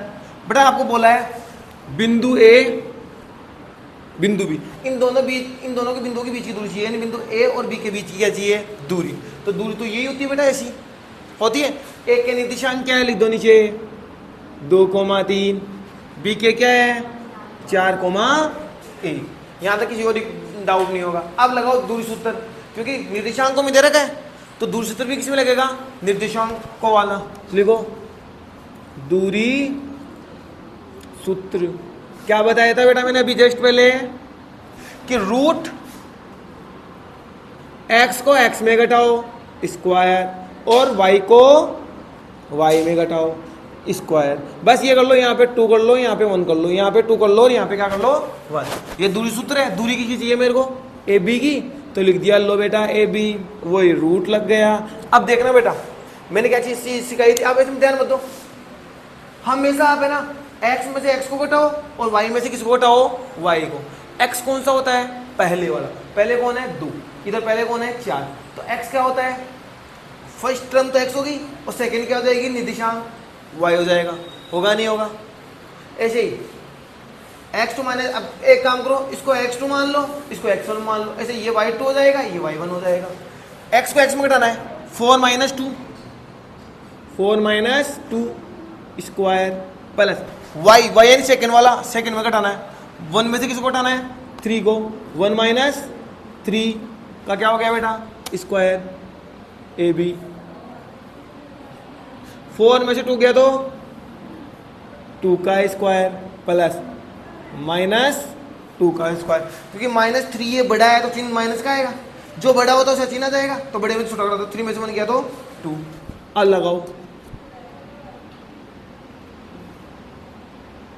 Speaker 1: बेटा आपको बोला है बिंदु ए बिंदु बी, इन दोनों के बिंदुओं के बीच की दूरी चाहिए, यानी बिंदु ए और बी के बीच की क्या चाहिए? दूरी। तो दूरी तो यही होती है बेटा, ऐसी होती है। ए के निर्देशांक क्या है? लिख दो नीचे 2,3, बी के क्या है? 4,1। यहां तक किसी को डाउट नहीं होगा। अब लगाओ दूरी सूत्र, क्योंकि निर्देशांक को में दे रखा है तो दूरी सूत्र भी किसमें लगेगा? निर्देशांक को वाला। लिखो दूरी सूत्र। क्या बताया था बेटा मैंने अभी जस्ट पहले कि रूट एक्स को एक्स में घटाओ स्क्वायर और वाई को वाई में घटाओ स्क्वायर। बस ये कर लो, यहाँ पे 2 कर लो, यहाँ पे 1 कर लो, यहाँ पे 2 कर लो और यहाँ पे क्या कर लो? 1। ये दूरी सूत्र है। दूरी की चाहिए मेरे को? ए बी की। तो लिख दिया लो बेटा ए बी, वही रूट लग गया। अब देखना बेटा मैंने क्या चीज सिखाई थी, आप इसमें ध्यान मत दो। हमेशा आप है ना एक्स में से एक्स को घटाओ और वाई में से किसको घटाओ? वाई को। एक्स कौन सा होता है? पहले वाला। पहले कौन है? 2। इधर पहले कौन है? 4। तो एक्स क्या होता है? फर्स्ट टर्म तो एक्स होगी और सेकंड क्या हो जाएगी? निर्देशांक वाई हो जाएगा। होगा नहीं होगा? ऐसे ही x2 माइनस, अब एक काम करो, इसको x2 मान लो, इसको x1 मान लो, ऐसे ये y2 हो जाएगा, ये y1 हो जाएगा। x को x में घटाना है, 4 माइनस 2 स्क्वायर प्लस y यानी सेकंड वाला, सेकंड में घटाना है। 1 में से किसको घटाना है? 3 को। 1 माइनस 3 का क्या हो गया बेटा? Square A B. 4 में से 2 गया तो 2 का स्क्वायर प्लस माइनस 2 का स्क्वायर, क्योंकि -3 ये बड़ा है तो चिन्ह माइनस का आएगा, जो बड़ा होता है उसे चिन्ह आ जाएगा। तो बड़े में छोटा करा, 3 में से 1 गया तो 2। अब लगाओ,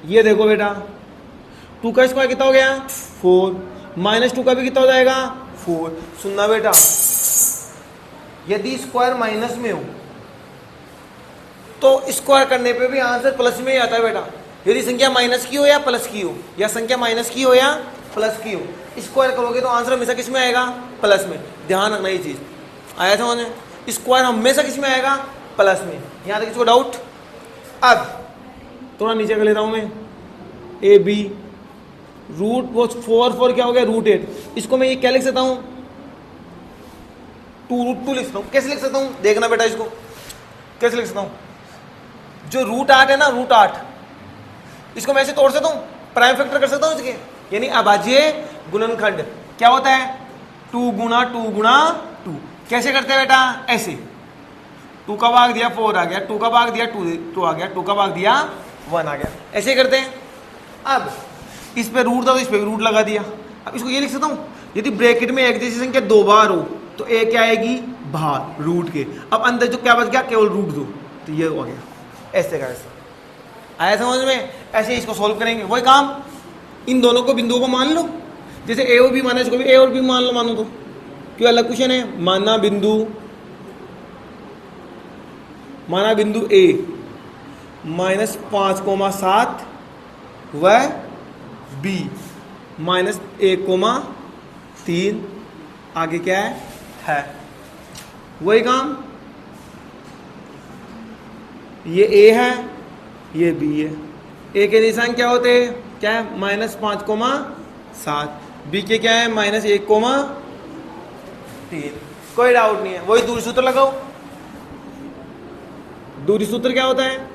Speaker 1: ये देखो बेटा 2 का स्क्वायर कितना हो गया? 4। -2 का भी कितना हो जाएगा? 4। सुनना बेटा, यदि स्क्वायर माइनस में हो तो स्क्वायर करने पे भी आंसर प्लस में ही आता है बेटा। यदि संख्या माइनस की हो या प्लस की हो, या संख्या माइनस की हो या प्लस की हो, स्क्वायर करोगे तो आंसर हमेशा किस में आएगा? प्लस में। ध्यान रखना ये चीज, आया था उन्हें? स्क्वायर हमेशा किस में आएगा? प्लस में। यहां तक किसको डाउट? अब थोड़ा नीचे कर लेता हूं मैं, ए बी रूट वो 4 क्या हो गया? √8। इसको मैं ये क्या लिख सकता हूं? 2√2 लिख सकता हूं। कैसे लिख सकता हूं? देखना बेटा, इसको कैसे लिख सकता हूं? जो √8 है ना, √8, इसको मैं ऐसे तोड़ सकता हूं, प्राइम फैक्टर कर सकता हूं इसके, यानी अभाज्य गुणनखंड क्या होता है? 2 गुणा 2 गुणा 2। कैसे करते हैं बेटा? ऐसे 2 का भाग दिया 4 आ गया, 2 का भाग दिया 2 आ गया, 2 का भाग दिया 1 आ गया, ऐसे करते हैं। अब इस पे रूट था तो इस पे भी रूट लगा दिया। अब इसको ये लिख सकता हूँ, यदि ब्रैकेट में एक जैसी संख्या 2 बार हो तो एक क्या आएगी? बाहर रूट के। अब अंदर जो क्या बच गया? केवल रूट 2, तो ये हो गया। ऐसे का ऐसा आया समझ में? ऐसे इसको सोल्व करेंगे। वही काम, इन दोनों को बिंदुओं को मान लो, जैसे ए और बी माना, इसको भी ए और बी मान लो, मानो तो क्यों अलग क्वेश्चन है। माना बिंदु ए -5,7 व बी -1,3 आगे क्या है? वही काम, ये ए है ये बी है। ए के निशान क्या होते हैं? क्या है? -5,7। बी के क्या है? -1,3। कोई डाउट नहीं है। वही दूरी सूत्र लगाओ। दूरी सूत्र क्या होता है?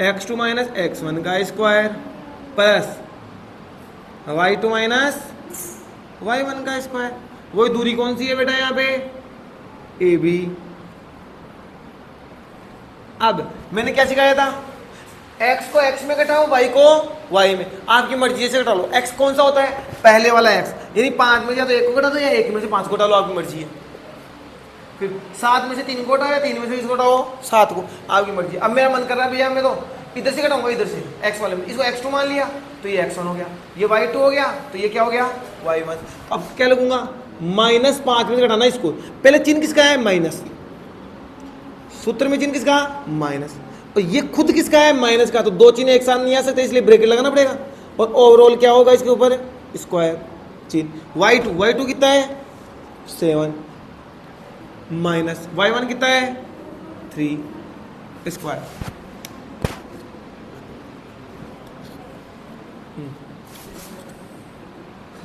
Speaker 1: x2 - x1 का स्क्वायर प्लस y2 - y1 का स्क्वायर। वही दूरी कौन सी है बेटा? यहाँ पे ए बी। अब मैंने क्या सिखाया था? x को x में घटाओ, y को y में। आपकी मर्जी से घटा लो। x कौन सा होता है? पहले वाला x, यानी 5 में या तो 1 को घटा दो या 1 में से 5 को घटा लो, आपकी मर्जी है। फिर 7 में से 3 को घटाओ या 3 में से इसको घटाओ 7 को, आपकी मर्जी। अब मेरा मन कर रहा है भैया मैं तो इधर से घटाऊंगा, इधर से x वाले में। इसको x2 मान लिया तो ये x1 हो गया, ये y2 हो गया तो ये क्या हो गया? y1। अब क्या लगूंगा? -5 में से घटाना इसको। पहले चिन्ह किसका है? माइनस। सूत्र में चिन्ह किसका? माइनस। और ये खुद किसका है? माइनस का। तो दो चिन्ह एक साथ नहीं आ सकते, इसलिए ब्रैकेट लगाना पड़ेगा। और ओवरऑल क्या होगा इसके ऊपर? स्क्वायर चिन्ह। y2 कितना है? 7 माइनस y1 कितना है? 3 स्क्वायर।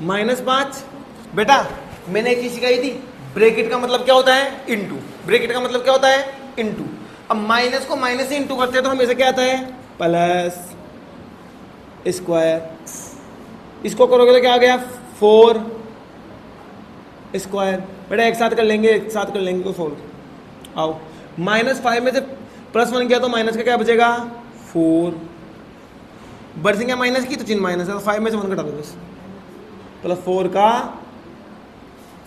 Speaker 1: -5। बेटा मैंने एक चीज सिखाई थी, ब्रैकेट का मतलब क्या होता है? इनटू। ब्रैकेट का मतलब क्या होता है? इनटू। अब माइनस को माइनस से इनटू करते हैं तो हमेशा क्या आता है? Plus square. इसको करोगे तो क्या आ गया? 4 स्क्वायर। बेटा एक साथ कर लेंगे तो 4। आओ, -5 में से +1 किया तो माइनस का क्या बचेगा? 4। बड़ी संख्या माइनस की तो चिन्ह माइनस है, तो 5 में से 1 घटा दो बस, +4 का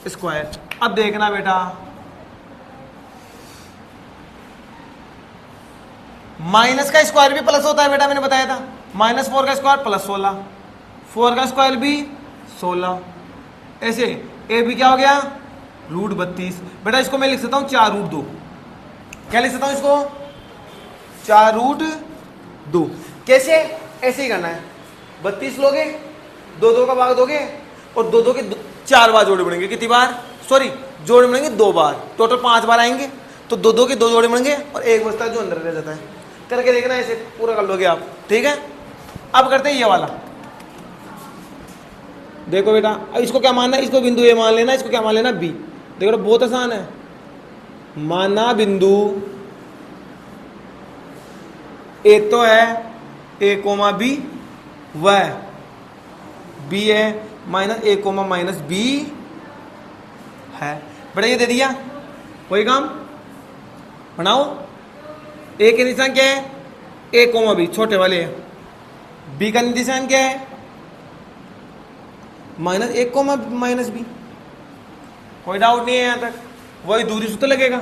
Speaker 1: स्क्वायर। अब देखना बेटा, माइनस का स्क्वायर भी प्लस होता है बेटा, मैंने बताया था। -4 का स्क्वायर +16, 4 का स्क्वायर भी 16। ऐसे ए भी क्या हो गया? √32। बेटा इसको मैं लिख सकता हूं 4√2। क्या लिख सकता हूं इसको? 4√2। कैसे? ऐसे ही करना है। 32 लोगे, 2 का भाग दोगे और 2 के 4 बार जोड़े बनेंगे। कितनी बार? सॉरी, जोड़े बनेंगे 2 बार। टोटल 5 बार आएंगे तो 2 के 2 जोड़े बनेंगे और एक बचता है जो अंदर रह जाता है। करके देखना, ऐसे पूरा कर लोगे आप, ठीक है। अब करते हैं ये वाला। देखो बेटा, अब इसको क्या मानना है? इसको बिंदु ए मान लेना, इसको क्या मान लेना? बी। देखो बहुत आसान है। माना बिंदु ए तो है a, b, व बी है -a, -b है। बेटा ये दे दिया, वही काम बनाओ। ए के निशान क्या है? a, b, छोटे वाले है। बी का निशान क्या है? -1, -b। कोई डाउट नहीं है यहां तक। वही दूरी सूत्र लगेगा।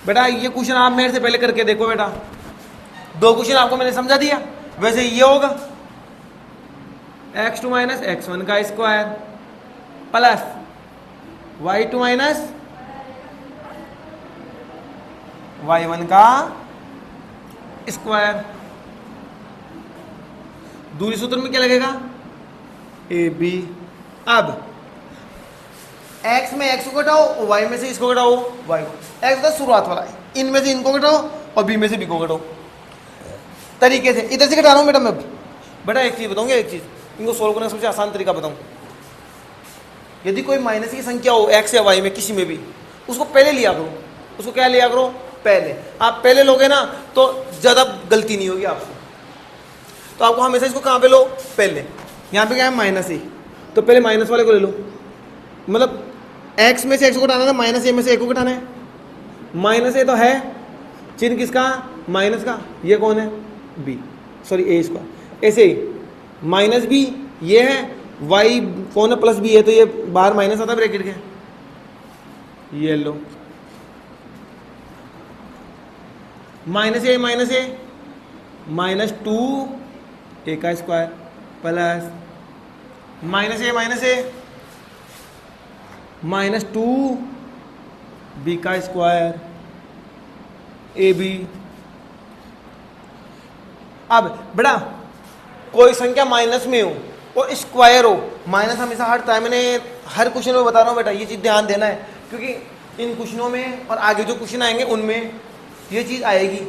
Speaker 1: बेटा ये क्वेश्चन आप मेरे से पहले करके देखो बेटा। 2 क्वेश्चन आपको मैंने समझा दिया। वैसे ये होगा x2 - x1 का स्क्वायर प्लस y2 - y1 का स्क्वायर। दूरी सूत्र में क्या लगेगा? A B. अब x में x को घटाओ, y में से इसको घटाओ, y को। x का शुरुआत वाला है, इनमें से इनको घटाओ और b में से b को घटाओ। तरीके से इधर से घटा रहा हूं बेटा मैं। बेटा एक चीज बताऊंगा, एक चीज इनको सोल्व करने का सबसे आसान तरीका बताऊं। यदि कोई माइनस की संख्या हो x या y में किसी में भी, उसको पहले लिया करो। उसको क्या लिया करो? पहले। आप पहले लोगे ना तो ज्यादा गलती नहीं होगी आपसे। तो आपको हमेशा इसको कहाँ पे लो, पहले यहाँ पे क्या है माइनस ए, तो पहले माइनस वाले को ले लो, मतलब एक्स में से एक्स को घटाना था, माइनस ए में से ए को घटाना है। माइनस ए तो है, चिन्ह किसका, माइनस का, ये कौन है, बी, सॉरी ए स्क्वायर। ऐसे ही माइनस बी ये है, वाई कौन है, प्लस बी है, तो ये बाहर माइनस आता है ब्रैकेट के, ये लो माइनस ए माइनस टू ए का square plus minus A minus to be का स्क्वायर ए बी। अब बेटा कोई संख्या माइनस में हो और स्क्वायर हो, माइनस हमेशा हटता है, मैंने हर क्वेश्चन में बता रहा हूँ बेटा, ये चीज़ ध्यान देना है, क्योंकि इन क्वेश्चनों में और आगे जो क्वेश्चन आएंगे उनमें ये चीज़ आएगी,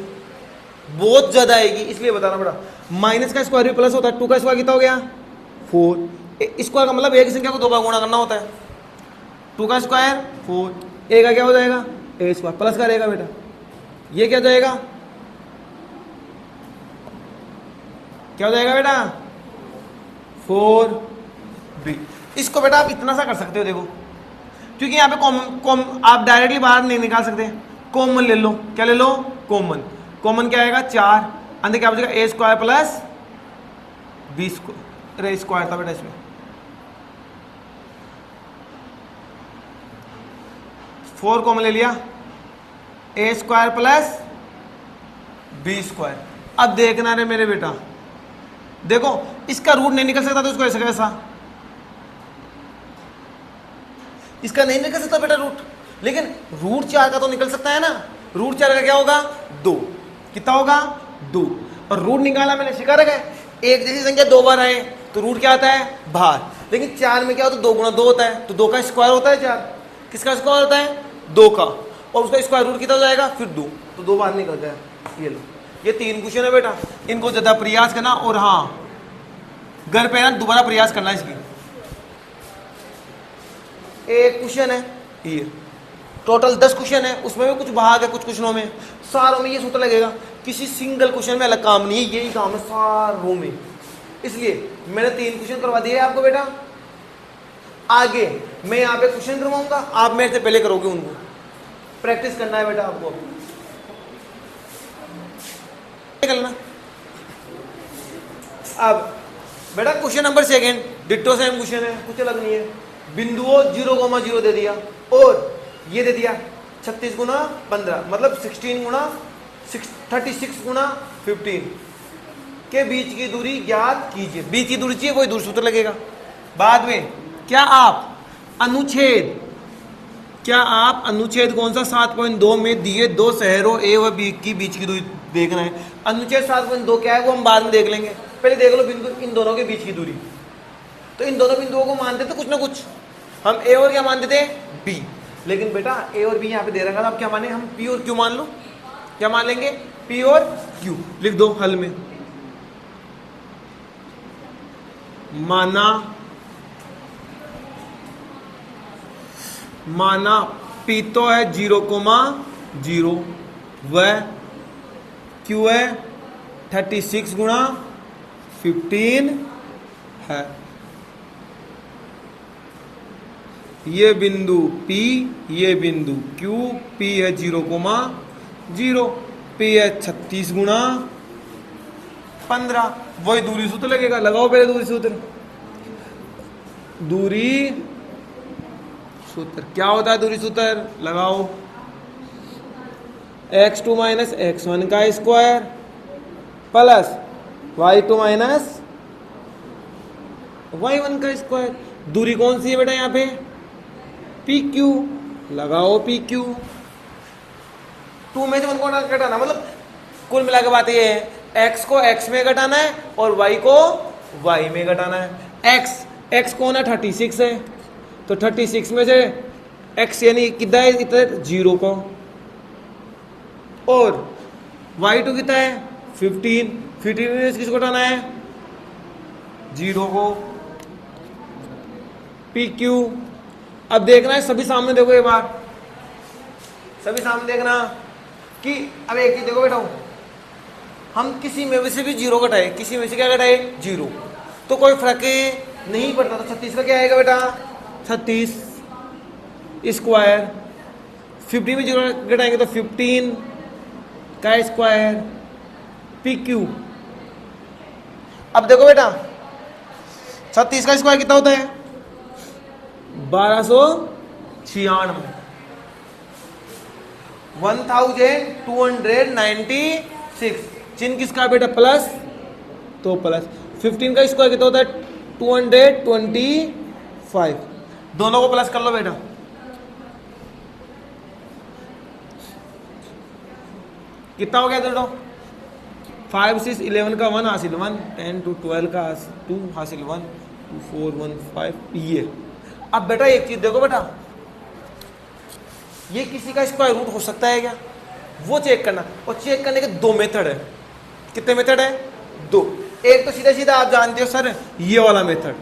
Speaker 1: बहुत ज़्यादा आएगी, इसलिए बता रहा हूँ बेटा। माइनस का स्क्वायर भी प्लस होता है, 2 का स्क्वायर कितना हो गया 4, स्क्वायर का मतलब एक संख्या को 2 बार गुणा करना होता है, 2 का स्क्वायर 4, ए का क्या हो जाएगा ए स्क्वायर, प्लस का रहेगा बेटा, ये क्या हो जाएगा, क्या हो जाएगा बेटा 4b। इसको बेटा आप इतना सा कर सकते हो, देखो क्योंकि यहाँ पे आप डायरेक्टली बाहर नहीं निकाल सकते, कॉमन ले लो, क्या ले लो कॉमन क्या आएगा 4, अंदर क्या बचेगा a square plus b square, square था बेटा इसमें, फोर कॉमन ले लिया, a square plus b square. अब देखना रे मेरे बेटा, देखो इसका रूट नहीं निकल सकता तो इसको ऐसा कैसा, इसका नहीं निकल सकता बेटा रूट, लेकिन रूट 4 का तो निकल सकता है ना, रूट 4 का क्या होगा 2, कितना होगा 2, और रूट निकाला मैंने सिखा रखा है, एक जैसी संख्या 2 बार आए तो रूट क्या आता है बाहर, लेकिन 4 में क्या होता है 2 गुणा 2 होता है, तो 2 का स्क्वायर होता है 4, किसका स्क्वायर होता है 2 का, और उसका स्क्वायर रूट कितना हो जाएगा फिर 2, तो 2 बाहर निकलता है। ये लो, ये 3 क्वेश्चन है बेटा, इनको ज़्यादा प्रयास करना, और हाँ घर पे ना दोबारा प्रयास करना इसकी। एक क्वेश्चन है ये, टोटल 10 क्वेश्चन है, उसमें भी कुछ भाग है कुछ क्वेश्चनों में, सारों में ये सूत्र लगेगा, किसी सिंगल क्वेश्चन में अलग काम नहीं है, यही काम है सारों में, इसलिए मैंने 3 क्वेश्चन करवा दिए आपको बेटा। आगे मैं यहाँ पे क्वेश्चन करवाऊंगा, आप मेरे से पहले करोगे, उनको प्रैक्टिस करना है बेटा आपको करना। अब बेटा question number 2 ditto same question है, कुछ अलग नहीं है, बिंदुओं 0,0 दे दिया और ये दे दिया 36 गुना 15, मतलब 16 गुना 36 गुना 15 के बीच की दूरी ज्ञात कीजिए। बीच की दूरी चाहिए, कोई दूर सूत्र लगेगा बाद में। क्या आप अनुच्छेद कौन सा 7.2 में दिए 2 शहरों ए व बी की बीच की दूरी देखना है। अनुच्छेद 7.2 क्या है वो हम बाद में देख लेंगे, पहले देख लो बिंदु इन दोनों के बीच की दूरी। तो इन दोनों बिंदुओं को मानते थे कुछ ना कुछ, हम ए और क्या मानते थे बी, लेकिन बेटा ए और बी यहाँ पे दे रखा था, अब क्या माने हम पी और क्यू मान लो। क्या मान लेंगे पी और क्यू, लिख दो हल में। माना पी तो है 0,0 व क्यू है 36 गुणा 15 है। ये बिंदु P, ये बिंदु Q, P है 0,0, P है 36 गुणा 15, वही दूरी सूत्र लगेगा। लगाओ पहले दूरी सूत्र। दूरी सूत्र क्या होता है? दूरी सूत्र लगाओ, x2 माइनस x1 का square plus y2 minus y1 का स्क्वायर। दूरी कौन सी है बेटा यहाँ पे? PQ। लगाओ PQ। 2 में से 1 को घटाना, मतलब कुल मिला के बात ये है x को x में घटाना है और y को y में घटाना है। x कौन है? 36 है, तो 36 में से x यानी कितना है? इतना 0 को, और y2 कितना है? 15 में से किसको घटाना है? 0 को। PQ। अब देखना है, सभी सामने देखो एक बार, सभी सामने देखना कि अब एक चीज देखो बेटा, हम किसी में से भी जीरो घटाए, किसी में से क्या घटाए, जीरो, तो कोई फर्क नहीं पड़ता। तो 36 का क्या आएगा बेटा, 36 स्क्वायर, 15 में जीरो घटाएंगे तो 15 का स्क्वायर पी क्यू। अब देखो बेटा 36 का स्क्वायर कितना होता है, 1296, 1296। चिन्ह किसका बेटा, प्लस, तो प्लस। 15 का स्क्वायर कितना होता है, 225। दोनों को प्लस कर लो बेटा, कितना हो गया दोनों, 5 6 11 का 1 हासिल 1, 10 to 12 का 2 हासिल 1, 2 4 1 5 ये। अब बेटा एक चीज देखो बेटा, ये किसी का स्क्वायर रूट हो सकता है क्या, वो चेक करना। और चेक करने के दो मेथड है, कितने मेथड है, दो। एक तो सीधा सीधा आप जानते हो सर, ये वाला मेथड,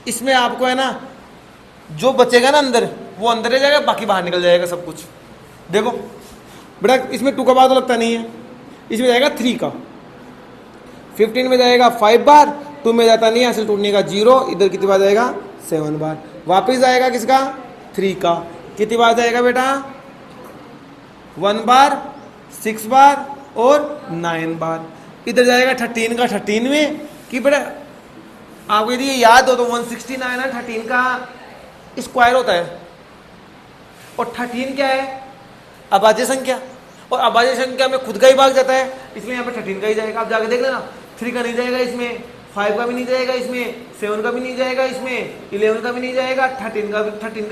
Speaker 1: इसमें आपको है ना जो बचेगा ना अंदर वो अंदर रह जाएगा, बाकी बाहर निकल जाएगा सब कुछ। देखो बेटा इसमें 2 का बार तो लगता नहीं है, इसमें जाएगा 3 का, 15 में जाएगा 5 बार, 2 में जाता नहीं है, असल टूटने का 0, इधर कितनी बार जाएगा 7 बार, वापिस जाएगा किसका 3 का, कितनी बार जाएगा बेटा 1 बार, 6 बार और 9 बार, इधर जाएगा 13 का 13 में। कि बेटा आपको यदि ये याद हो तो 169 ना 13 का स्क्वायर होता है, और 13 क्या है, अभाज्य संख्या, और अभाज्य संख्या में खुद का ही भाग जाता है, इसलिए यहाँ पे 13 का ही जाएगा। आप जाके देख लेना, 3 का नहीं जाएगा इसमें, 5 का भी नहीं जाएगा इसमें, 7 का भी नहीं जाएगा इसमें, 11 का भी नहीं जाएगा, 13 का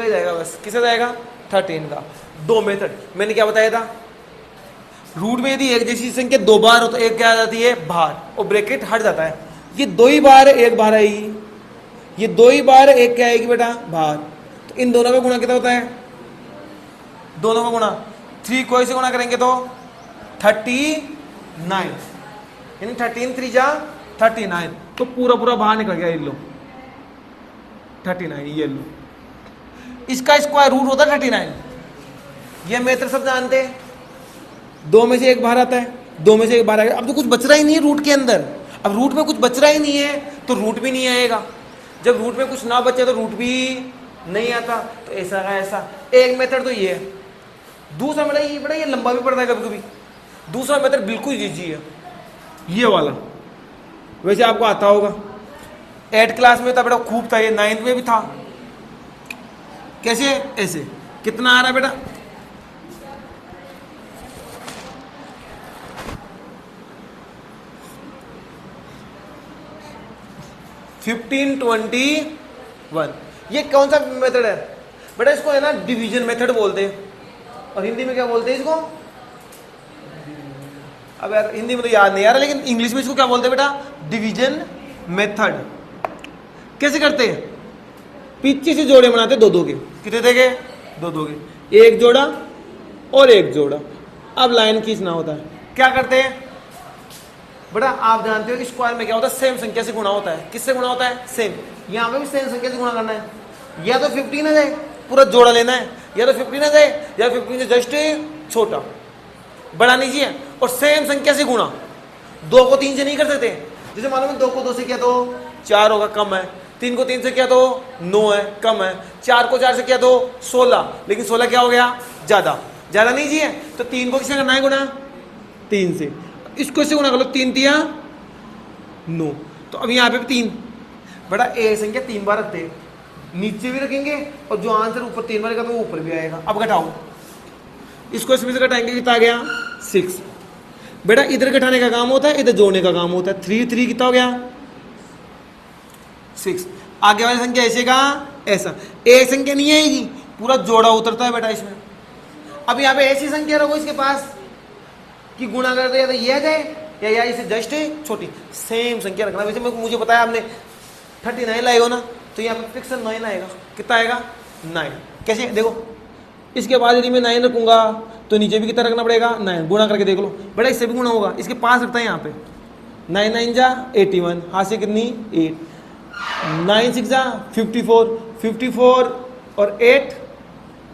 Speaker 1: ही जाएगा। बस किसे जाएगा, 13 का। दो मेथड मैंने क्या बताया था, रूट में यदि एक जैसी संख्या 2 बार हो तो एक क्या आ जाती है, बाहर, और ब्रैकेट हट जाता है। ये 2 ही बार एक बाहर आएगी, ये 2 ही बार एक क्या आएगी बेटा, बाहर। तो इन दोनों का गुणा कितना होता है, दोनों का गुणा 3 को ऐसे गुणा करेंगे तो 39, यानी 13 3 जा 39, तो पूरा पूरा बाहर निकल गया। ये लो 39, ये लो, इसका स्क्वायर रूट होता है 39। ये मेथड सब जानते हैं, 2 में से एक बाहर आता है, 2 में से एक बाहर आएगा। अब तो कुछ बच रहा ही नहीं है रूट के अंदर, अब रूट में कुछ बच रहा ही नहीं है तो रूट भी नहीं आएगा। जब रूट में कुछ ना बचे तो रूट भी नहीं आता। तो ऐसा का ऐसा एक मेथड तो ये है। दूसरा मेथड ये लंबा भी पड़ता है कभी कभी। दूसरा मेथड बिल्कुल इजी है, ये वाला, वैसे आपको आता होगा, 8 क्लास में था बेटा, खूब था ये, 9th में भी था। कैसे, ऐसे कितना आ रहा है बेटा, 1521। ये कौन सा मेथड है बेटा, इसको है ना डिवीजन मेथड बोलते हैं, और हिंदी में क्या बोलते हैं इसको, अब यार हिंदी में तो याद नहीं आ रहा, लेकिन इंग्लिश में इसको क्या बोलते हैं बेटा, डिवीजन मेथड। कैसे करते हैं, पीछे से जोड़े बनाते 2-2 के, कितने थे के, 2-2 के, एक जोड़ा और एक जोड़ा। अब लाइन खींचना होता है, क्या करते हैं बेटा, आप जानते हो कि स्क्वायर में क्या होता है, सेम संख्या से गुणा होता है। किससे गुणा होता है, सेम। यहाँ पे भी सेम संख्या से गुणा करना है, या तो 15 आ जाए, पूरा जोड़ा लेना है, या तो 15 आ जाए, या 15 से जस्ट छोटा बड़ा नहीं चाहिए, और सेम संख्या से गुणा। 2 को 3 से नहीं कर सकते, जैसे मालूम है 2 को 2 से किया तो 4 होगा, कम है। 3 को 3 से किया तो 9 है, कम है। 4 को 4 से किया तो 16, लेकिन 16 क्या हो गया, ज्यादा नहीं चाहिए। तो 3 को किससे करना है गुणा, 3 से। इसको इससे गुणा कर लो, 3 3 9। तो अब यहाँ पे भी 3, बड़ा ए संख्या 3 बार रखते हैं, नीचे भी रखेंगे, और जो आंसर ऊपर 3 बार तो वो ऊपर भी आएगा। अब घटाओ, इसको इसमें से घटाएंगे, कितना आ गया 6। बेटा इधर घटाने का काम होता है, इधर जोड़ने का काम होता है। 3 3 कितना हो गया 6। आगे वाली संख्या ऐसे का ऐसा, एक संख्या नहीं आएगी, पूरा जोड़ा उतरता है बेटा इसमें। अब यहाँ पे ऐसी संख्या रखो इसके पास कि गुणा करते हैं तो ये आ जाए, या इसे जस्ट छोटी सेम संख्या रखना। वैसे मुझे बताया आपने 39 लाए हो ना, तो यहाँ पे फिक्स 9 आएगा। कितना आएगा 9। कैसे देखो, इसके बाद यदि मैं 9 रखूंगा तो नीचे भी कितना रखना पड़ेगा 9। गुणा करके देख लो बेटा, इससे भी गुणा होगा। इसके पास रखता है यहाँ पे 9 9 जा 81, हाथ से कितनी 8, 9 6 जा 54, 54 और 8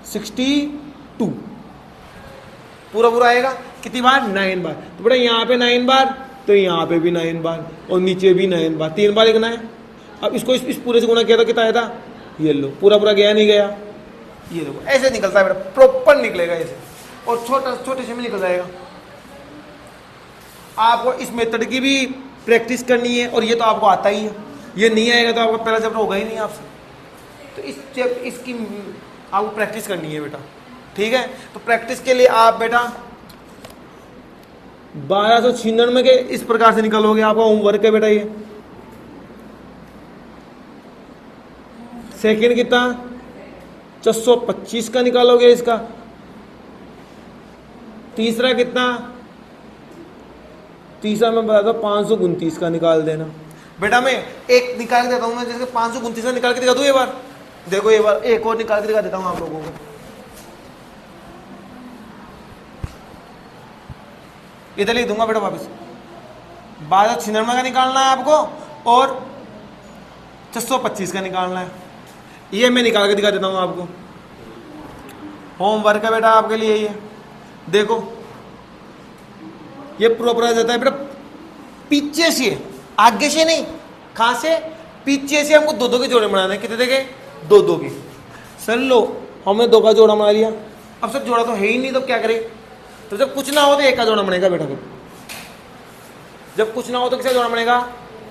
Speaker 1: 62, पूरा पूरा आएगा। कितनी बार? 9 बार। तो बेटा यहाँ पे 9 बार, तो यहाँ पे भी 9 बार, और नीचे भी 9 बार, 3 बार लिखना है। अब इसको इस पूरे से गुणा किया तो कितना आया था? ये लो, पूरा पूरा गया नहीं गया? ये देखो ऐसे निकलता है बेटा, प्रॉपर निकलेगा ऐसे, और छोटे से में निकल जाएगा। आपको इस मेथड की भी प्रैक्टिस करनी है, और ये तो आपको आता ही है, ये नहीं आएगा तो आपका पहला चैप्टर होगा ही नहीं आपसे। तो इसकी आपको प्रैक्टिस करनी है बेटा, ठीक है। तो प्रैक्टिस के लिए आप बेटा 1296 के इस प्रकार से निकालोगे, आपका होमवर्क है बेटा ये। सेकंड कितना? 625 का निकालोगे इसका। तीसरा कितना? तीसरा मैं बताता हूँ 529 का निकाल देना। बेटा मैं एक निकाल के देता हूँ, मैं जैसे 529 का निकाल के दिखा दूँ ये बार। देखो ये बार एक और निकाल के दिखा देता हूँ आप लोगों को। इधर लिख दूंगा बेटा वापस। 1296 का निकालना है आपको, और 625 का निकालना है। ये मैं निकाल के दिखा देता हूँ आपको। होमवर्क है बेटा आपके लिए ये। देखो ये प्रॉपर आ जाता है बेटा पीछे से, आगे से नहीं। कहां से? पीछे से हमको 2-2 के जोड़े बनाने हैं। कितने देखे? 2-2 के। सर लो हमने 2 का जोड़ा बना लिया। अब सर जोड़ा तो है ही नहीं, तो क्या करें? तो जब कुछ ना हो तो 1 का जोड़ा बनेगा बेटा। जब कुछ ना हो तो किसका जोड़ा बनेगा?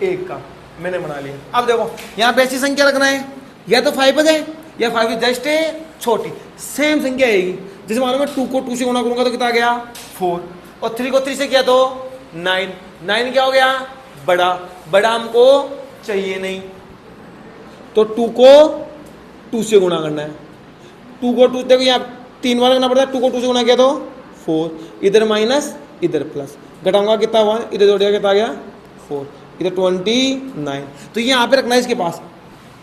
Speaker 1: 1 का। मैंने बना लिया। अब देखो यहाँ पे ऐसी संख्या रखना है, या तो 5 है या 5 जस्ट छोटी सेम संख्या आएगी। जैसे मानो मैं 2 को 2 से गुणा करूंगा तो कितना आ गया? 4, और 3 को 3 से किया तो 9। 9 क्या हो गया? बड़ा हमको चाहिए नहीं, तो 2 को 2 से गुणा करना है। 2 को 2 देखो यहाँ 3 बार करना पड़ता है। 2 को 2 से गुणा किया तो 4, इधर माइनस इधर प्लस, घटाऊंगा कितना 1, इधर जोड़ दिया कितना आ गया? 4, इधर 29। तो ये यहाँ पे रखना है इसके पास।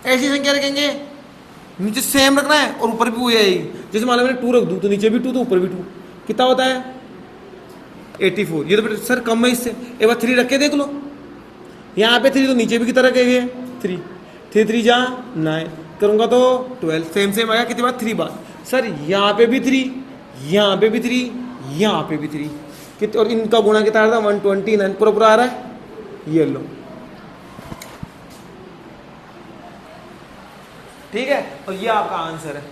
Speaker 1: ऐसी संख्या रखेंगे, नीचे सेम रखना है और ऊपर भी वही आएगी। जैसे मान लो मैंने 2 रख दूँ तो नीचे भी 2 तो ऊपर भी 2, कितना होता है? 84। ये तो सर कम है इससे, एक बार 3 रख के देख लो। यहाँ पे 3 तो नीचे भी कितना रखेंगे? 3, 3 जा 9, करूँगा तो 12, सेम आएगा। कितनी बार? 3 बार। सर यहाँ पे भी 3, यहाँ पे भी 3, यहाँ पे भी 3, कितने, और इनका गुणा कितना आ रहा था? 129, पूरा आ रहा है। ये लो, ठीक है। और ये आपका आंसर है।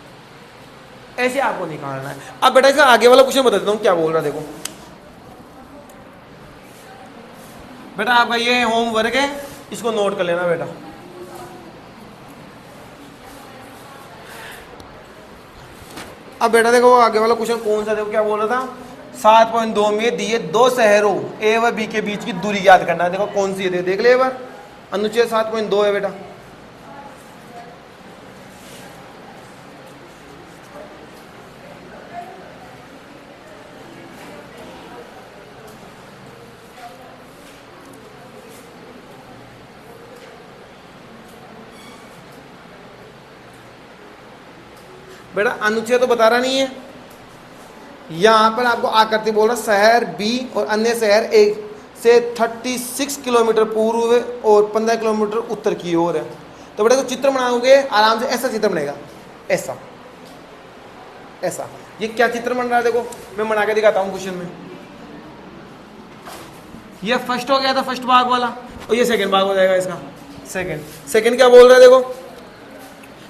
Speaker 1: ऐसे आपको निकालना है। अब बेटा इसका आगे वाला क्वेश्चन बता देता हूँ क्या बोल रहा है। देखो बेटा आपका ये होमवर्क है, इसको नोट कर लेना बेटा। अब बेटा देखो आगे वाला क्वेश्चन कौन सा, देखो क्या बोल रहा था? 7.2 में दिए 2 शहरों ए व बी के बीच की दूरी याद करना है। देखो कौन सी है, देख ले एक बार। अनुच्छेद 7.2 है बेटा। बेटा अनुच्छेद तो बता रहा नहीं है, यहां पर आपको आकृति बोल रहा शहर बी और अन्य शहर ए से 36 किलोमीटर पूर्व और 15 किलोमीटर उत्तर की ओर है। तो बेटा तो चित्र बनाओगे आराम से, ऐसा चित्र बनेगा, ऐसा ऐसा। ये क्या चित्र बन रहा है देखो, मैं बना के दिखाता हूँ क्वेश्चन में। ये फर्स्ट हो गया था, फर्स्ट भाग वाला, और ये सेकंड भाग हो जाएगा इसका। सेकंड क्या बोल रहा है देखो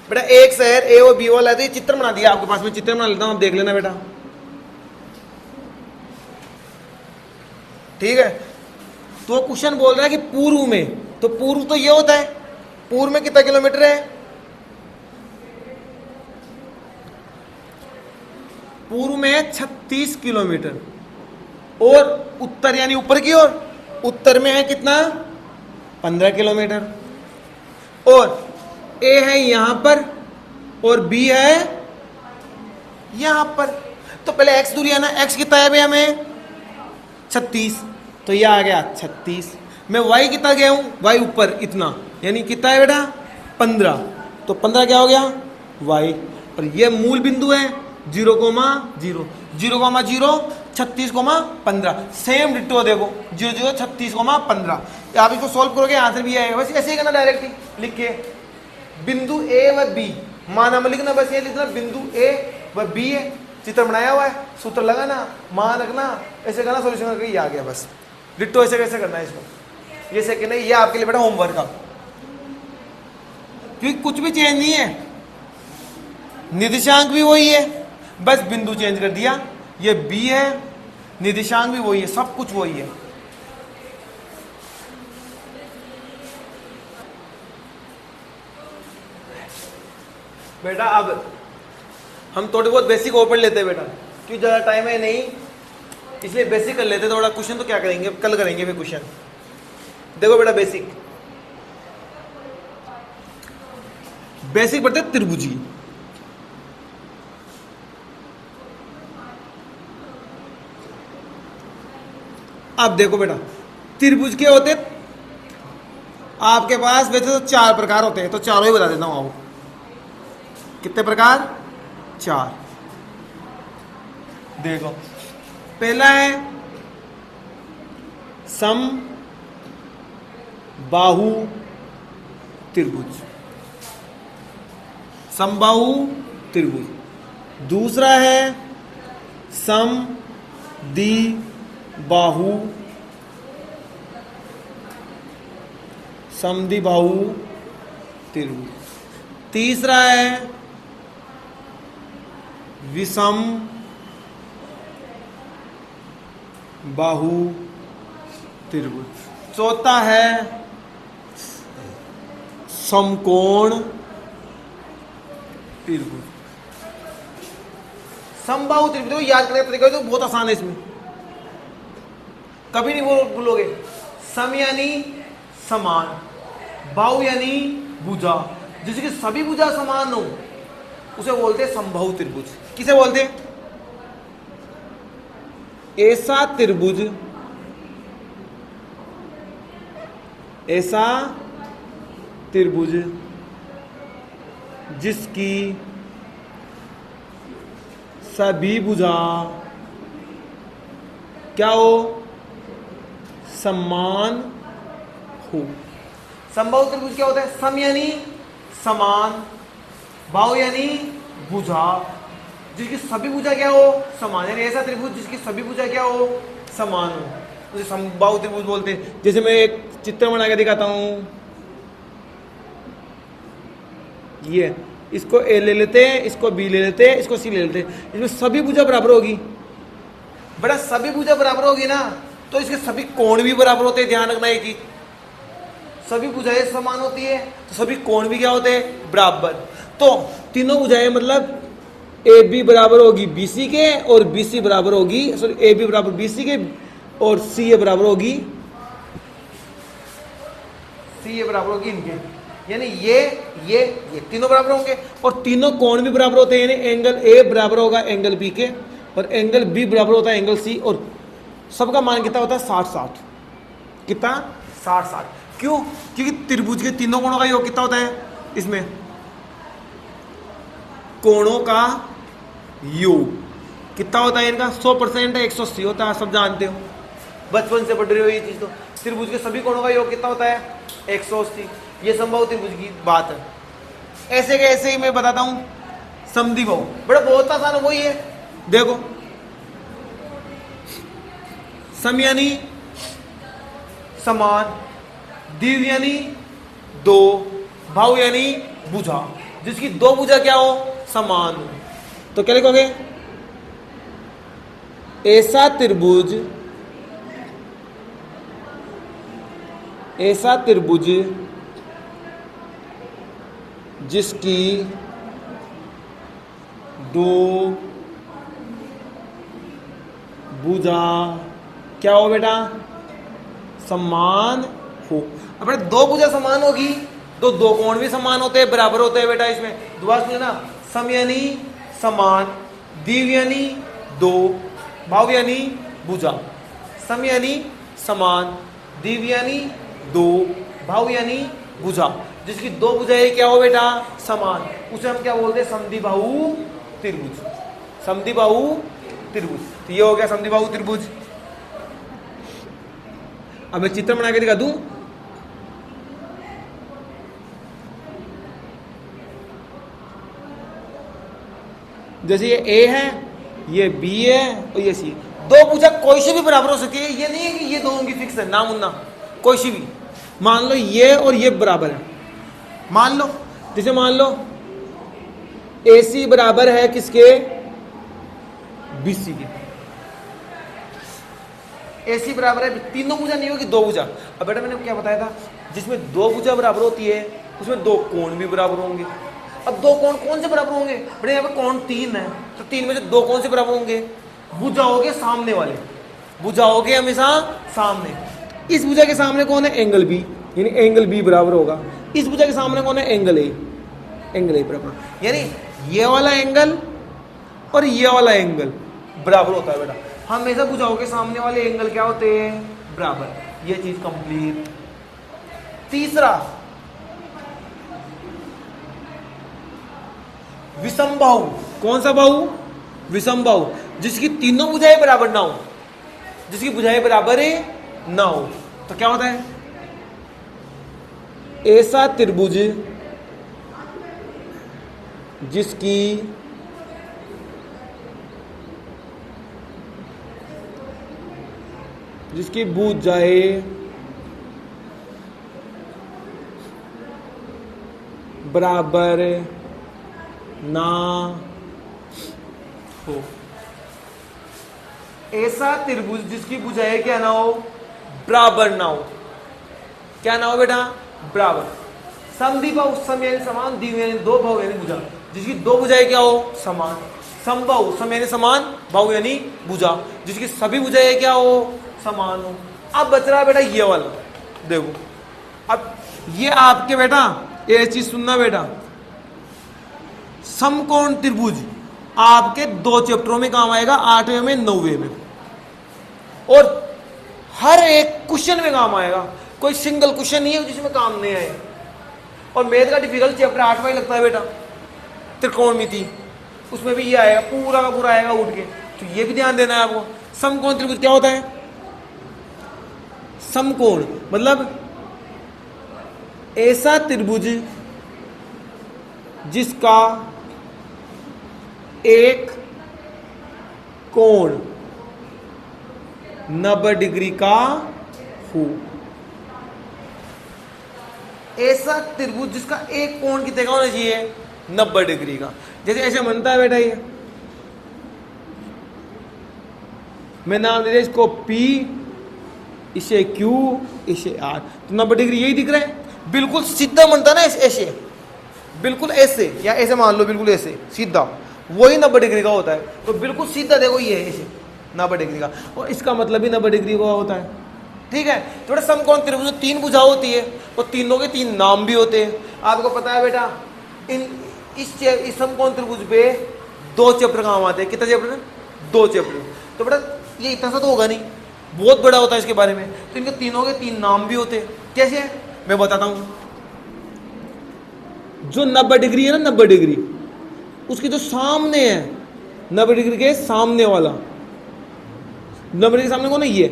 Speaker 1: बेटा, एक शहर ए और बी वाला है। तो ये चित्र बना दिया आपके पास में, चित्र बना लेता हूं, आप देख लेना बेटा, ठीक है। तो क्वेश्चन बोल रहा है कि पूर्व में, तो पूर्व तो ये होता है, पूर्व में कितना किलोमीटर है? पूर्व में 36 किलोमीटर, और उत्तर यानी ऊपर की ओर, उत्तर में है कितना? 15 किलोमीटर। और ए है यहां पर और बी है यहां पर। तो पहले एक्स दूरी है ना, एक्स कितना है भैया हमें? 36, तो ये आ गया 36। मैं वाई कितना गया हूं? वाई ऊपर इतना, यानी कितना है बेटा? 15। तो 15 क्या हो गया? वाई। और ये मूल बिंदु है 0,0, 0,0, 36,15। सेम डिट्टो देखो 0,0, 36,15। आप इसको सोल्व करोगे आंसर भी आएगा। बस ऐसे ही करना, डायरेक्टली लिख के बिंदु ए व बी, माना में लिखना, बस ये लिखना बिंदु ए व बी है चित्र बनाया हुआ है, सूत्र लगाना, मान रखना, ऐसे करना, सॉल्यूशन करके ये आ गया बस। डिट्टो ऐसे कैसे करना है इसको, ये सेकंड है, ये आपके लिए बेटा होमवर्क का, क्योंकि कुछ भी चेंज नहीं है, निर्देशांक भी वही है, बस बिंदु चेंज कर दिया। ये बी है, निर्देशांक भी वही है, सब कुछ वही है। बेटा अब हम थोड़े बहुत बेसिक और पढ़ लेते हैं बेटा, क्योंकि ज़्यादा टाइम है नहीं, इसलिए बेसिक कर लेते हैं थोड़ा। क्वेश्चन तो क्या करेंगे, कल करेंगे फिर क्वेश्चन। देखो बेटा बेसिक बेसिक पढ़ते हैं त्रिभुजी। अब देखो बेटा त्रिभुज के होते आपके पास वैसे तो 4 प्रकार होते हैं, तो चारों ही बता देता हूं आपको। कितने प्रकार? 4। देखो पहला है सम बाहु त्रिभुज, समबाहु त्रिभुज। दूसरा है सम द्विबाहु, समद्विबाहु त्रिभुज। तीसरा है विषम बाहु त्रिभुज। चौथा है समकोण त्रिभुज। समबाहु त्रिभुज को याद करने का तरीका तो बहुत आसान है, इसमें कभी नहीं भूलोगे। सम यानी समान, बाहु यानी भुजा, जिसकी सभी भुजा समान हो उसे बोलते हैं समबाहु त्रिभुज। किसे बोलते हैं? ऐसा त्रिभुज, ऐसा त्रिभुज जिसकी सभी भुजा क्या हो? समान हो। समबाहु त्रिभुज क्या होता है? सम यानी समान, बाहु यानी भुजा, जिसकी सभी भुजा क्या हो? समान। यानी ऐसा त्रिभुज जिसकी सभी भुजा क्या हो? समान हो, उसे समबाहु त्रिभुज बोलते हैं। जैसे मैं एक चित्र बना के दिखाता हूं, ये इसको ए ले लेते हैं, इसको बी ले लेते हैं, इसको सी ले लेते हैं। इसमें सभी भुजा बराबर होगी। बड़ा सभी भुजा बराबर होगी ना, तो इसके सभी कोण भी बराबर होते हैं। ध्यान रखना है कि सभी भुजाएं समान होती है तो सभी कोण भी क्या होते हैं? बराबर। तो तीनों भुजाएं मतलब ए बी बराबर होगी बी सी के, और बी सी बराबर होगी, सॉरी ए बी बराबर बी सी के, और सी ए बराबर होगी, सी ए बराबर होगी इनके। यानी ये तीनों बराबर होंगे, और तीनों कोण भी बराबर होते हैं। यानी एंगल ए बराबर होगा एंगल बी के, और एंगल बी बराबर होता है एंगल सी, और सबका मान कितना होता है? 60-60। कितना? 60-60। क्यों? क्योंकि त्रिभुज के तीनों कोणों का योग कितना होता है? इसमें कोणों का योग कितना होता है? इनका 100% है, 180 होता है, सब जानते हो, बचपन से पढ़ रहे हो ये चीज। तो त्रिभुज के सभी कोणों का योग कितना होता है? 180। ये समबाहु त्रिभुज की बात है। ऐसे के ऐसे ही मैं बताता हूं समद्विबाहु, बड़ा बहुत आसान है, वही है। देखो सम यानी समान, द्विव यानी दो, बाहु यानी भुजा, जिसकी दो भुजा क्या हो? समान हो। तो क्या लिखोगे? ऐसा त्रिभुज, ऐसा त्रिभुज जिसकी दो भुजा क्या हो बेटा? समान हो। अब दो भुजा समान होगी तो दो कोण भी समान होते हैं, बराबर होते हैं बेटा। इसमें दोबारा सुनना, सम यानी समान, द्विव यानी दो, बाहु यानी भुजा। सम यानी समान, द्विव यानी दो, बाहु यानी भुजा, जिसकी दो भुजाएं क्या हो बेटा? समान। उसे हम क्या बोलते हैं? समद्विबाहु त्रिभुज। समद्विबाहु त्रिभुज। तो ये हो गया समद्विबाहु त्रिभुज। अब मैं चित्र बना के दिखा दूं। जैसे ये ए है, ये बी है और ये सी। दो भुजा कोई सी भी बराबर हो सकती है, ये नहीं है कि ये दोनों की फिक्स है, ना मुन्ना कोई सी भी। मान लो ये और ये बराबर है, मान लो, जैसे मान लो ए सी बराबर है किसके, बी सी के। ए सी बराबर है, तीनों भुजा नहीं होगी, दो भुजा। अब बेटा मैंने क्या बताया था, जिसमें दो भुजा बराबर होती है उसमें दो कोण भी बराबर होंगे। अब दो कोण कौन से बराबर होंगे बेटा, यहाँ पे कोण 3 है, तो 3 में से दो कौन से बराबर होंगे, भुजाओं सामने वाले, भुजाओं के हमेशा सामने। इस भुजा के सामने कौन है, एंगल बी, यानी एंगल बी बराबर होगा। इस भुजा के सामने कौन है, एंगल ए, एंगल ए बराबर, यानी ये वाला एंगल और ये वाला एंगल बराबर होता है बेटा। हमेशा भुजाओं के सामने वाले एंगल क्या होते हैं, बराबर। ये चीज कंप्लीट। तीसरा, विषम बाहु। कौन सा बाहु, विषम बाहु, जिसकी तीनों भुजाएं बराबर ना हो, जिसकी भुजाएं बराबर ना हो, तो क्या होता है, ऐसा त्रिभुज जिसकी भुजाएं बराबर ना हो। ऐसा त्रिभुज जिसकी भुजाएं क्या ना हो, बराबर ना हो। क्या ना हो बेटा, बराबर। समद्विबाहु, सम यानी समान, द्विबाहु यानी दो, बाहु यानी भुजा, जिसकी दो भुजाएं क्या हो, समान। समबाहु, सम यानी समान, बाहु यानी भुजा, जिसकी सभी भुजाएं क्या हो, समान हो। अब बच रहा है बेटा ये वाला, देखो अब ये आपके बेटा ये चीज सुनना बेटा, समकोण त्रिभुज आपके 2 चैप्टरों में काम आएगा, 8वें में 9वें में, और हर एक क्वेश्चन में काम आएगा। कोई सिंगल क्वेश्चन नहीं है जिसमें काम नहीं आए। और मैथ का डिफिकल्ट चैप्टर 8वां ही लगता है बेटा, त्रिकोणमिति, उसमें भी ये आएगा, पूरा का पूरा आएगा उठ के। तो ये भी ध्यान देना है आपको। समकोण त्रिभुज क्या होता है, समकोण मतलब ऐसा त्रिभुज जिसका एक कोण 90 डिग्री का हो। ऐसा त्रिभुज जिसका एक कोण कितने का होना चाहिए, 90 डिग्री का। जैसे ऐसे बनता है बेटा, ये मैं नाम दे दिया इसको P, इसे Q, इसे R, तो 90 डिग्री यही दिख रहा है। बिल्कुल सीधा बनता ना ऐसे, बिल्कुल ऐसे, या ऐसे मान लो, बिल्कुल ऐसे सीधा, वही 90 डिग्री का होता है। तो बिल्कुल सीधा देखो ये ऐसे 90 डिग्री का, और इसका मतलब भी 90 डिग्री का होता है। ठीक है, थोड़ा समकोण त्रिभुज 3 भुजा होती है, और तीनों के 3 नाम भी होते हैं। आपको पता है बेटा, इस समकोण त्रिभुज पे 2 चैप्टर काम आते हैं। कितना चैप्टर, 2 चैप्टर। तो बेटा ये इतना सा तो होगा नहीं, बहुत बड़ा होता है इसके बारे में। तो इनके तीनों के 3 नाम भी होते हैं। कैसे है मैं बताता हूं। जो 90 डिग्री है ना, 90 डिग्री, उसके जो सामने है, 90 डिग्री के सामने वाला, 90 डिग्री के सामने कौन है, ये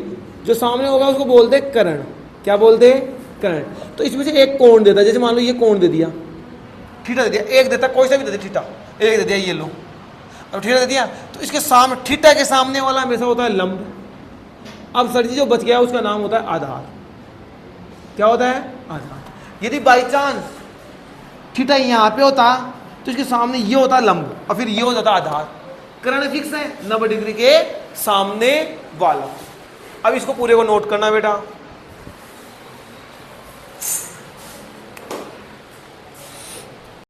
Speaker 1: जो सामने होगा उसको बोलते हैं कर्ण। क्या बोलते हैं, कर्ण। तो इसमें से एक कोण देता है, जैसे मान लो ये कोण दे दिया, थीटा दे दिया, एक देता, कोई सा भी दे दिया, थीटा एक दे दिया, ये लो, अब थीटा दे दिया। तो इसके सामने, थीटा के सामने वाला हमेशा होता है लंब। अब सर जी जो बच गया उसका नाम होता है आधार। क्या होता है, आधार। यदि बाई चांस थीटा यहाँ पे होता तो इसके सामने ये होता लंब, और फिर ये हो जाता आधार। कर्ण फिक्स है, 90 डिग्री के सामने वाला। अब इसको पूरे को नोट करना बेटा।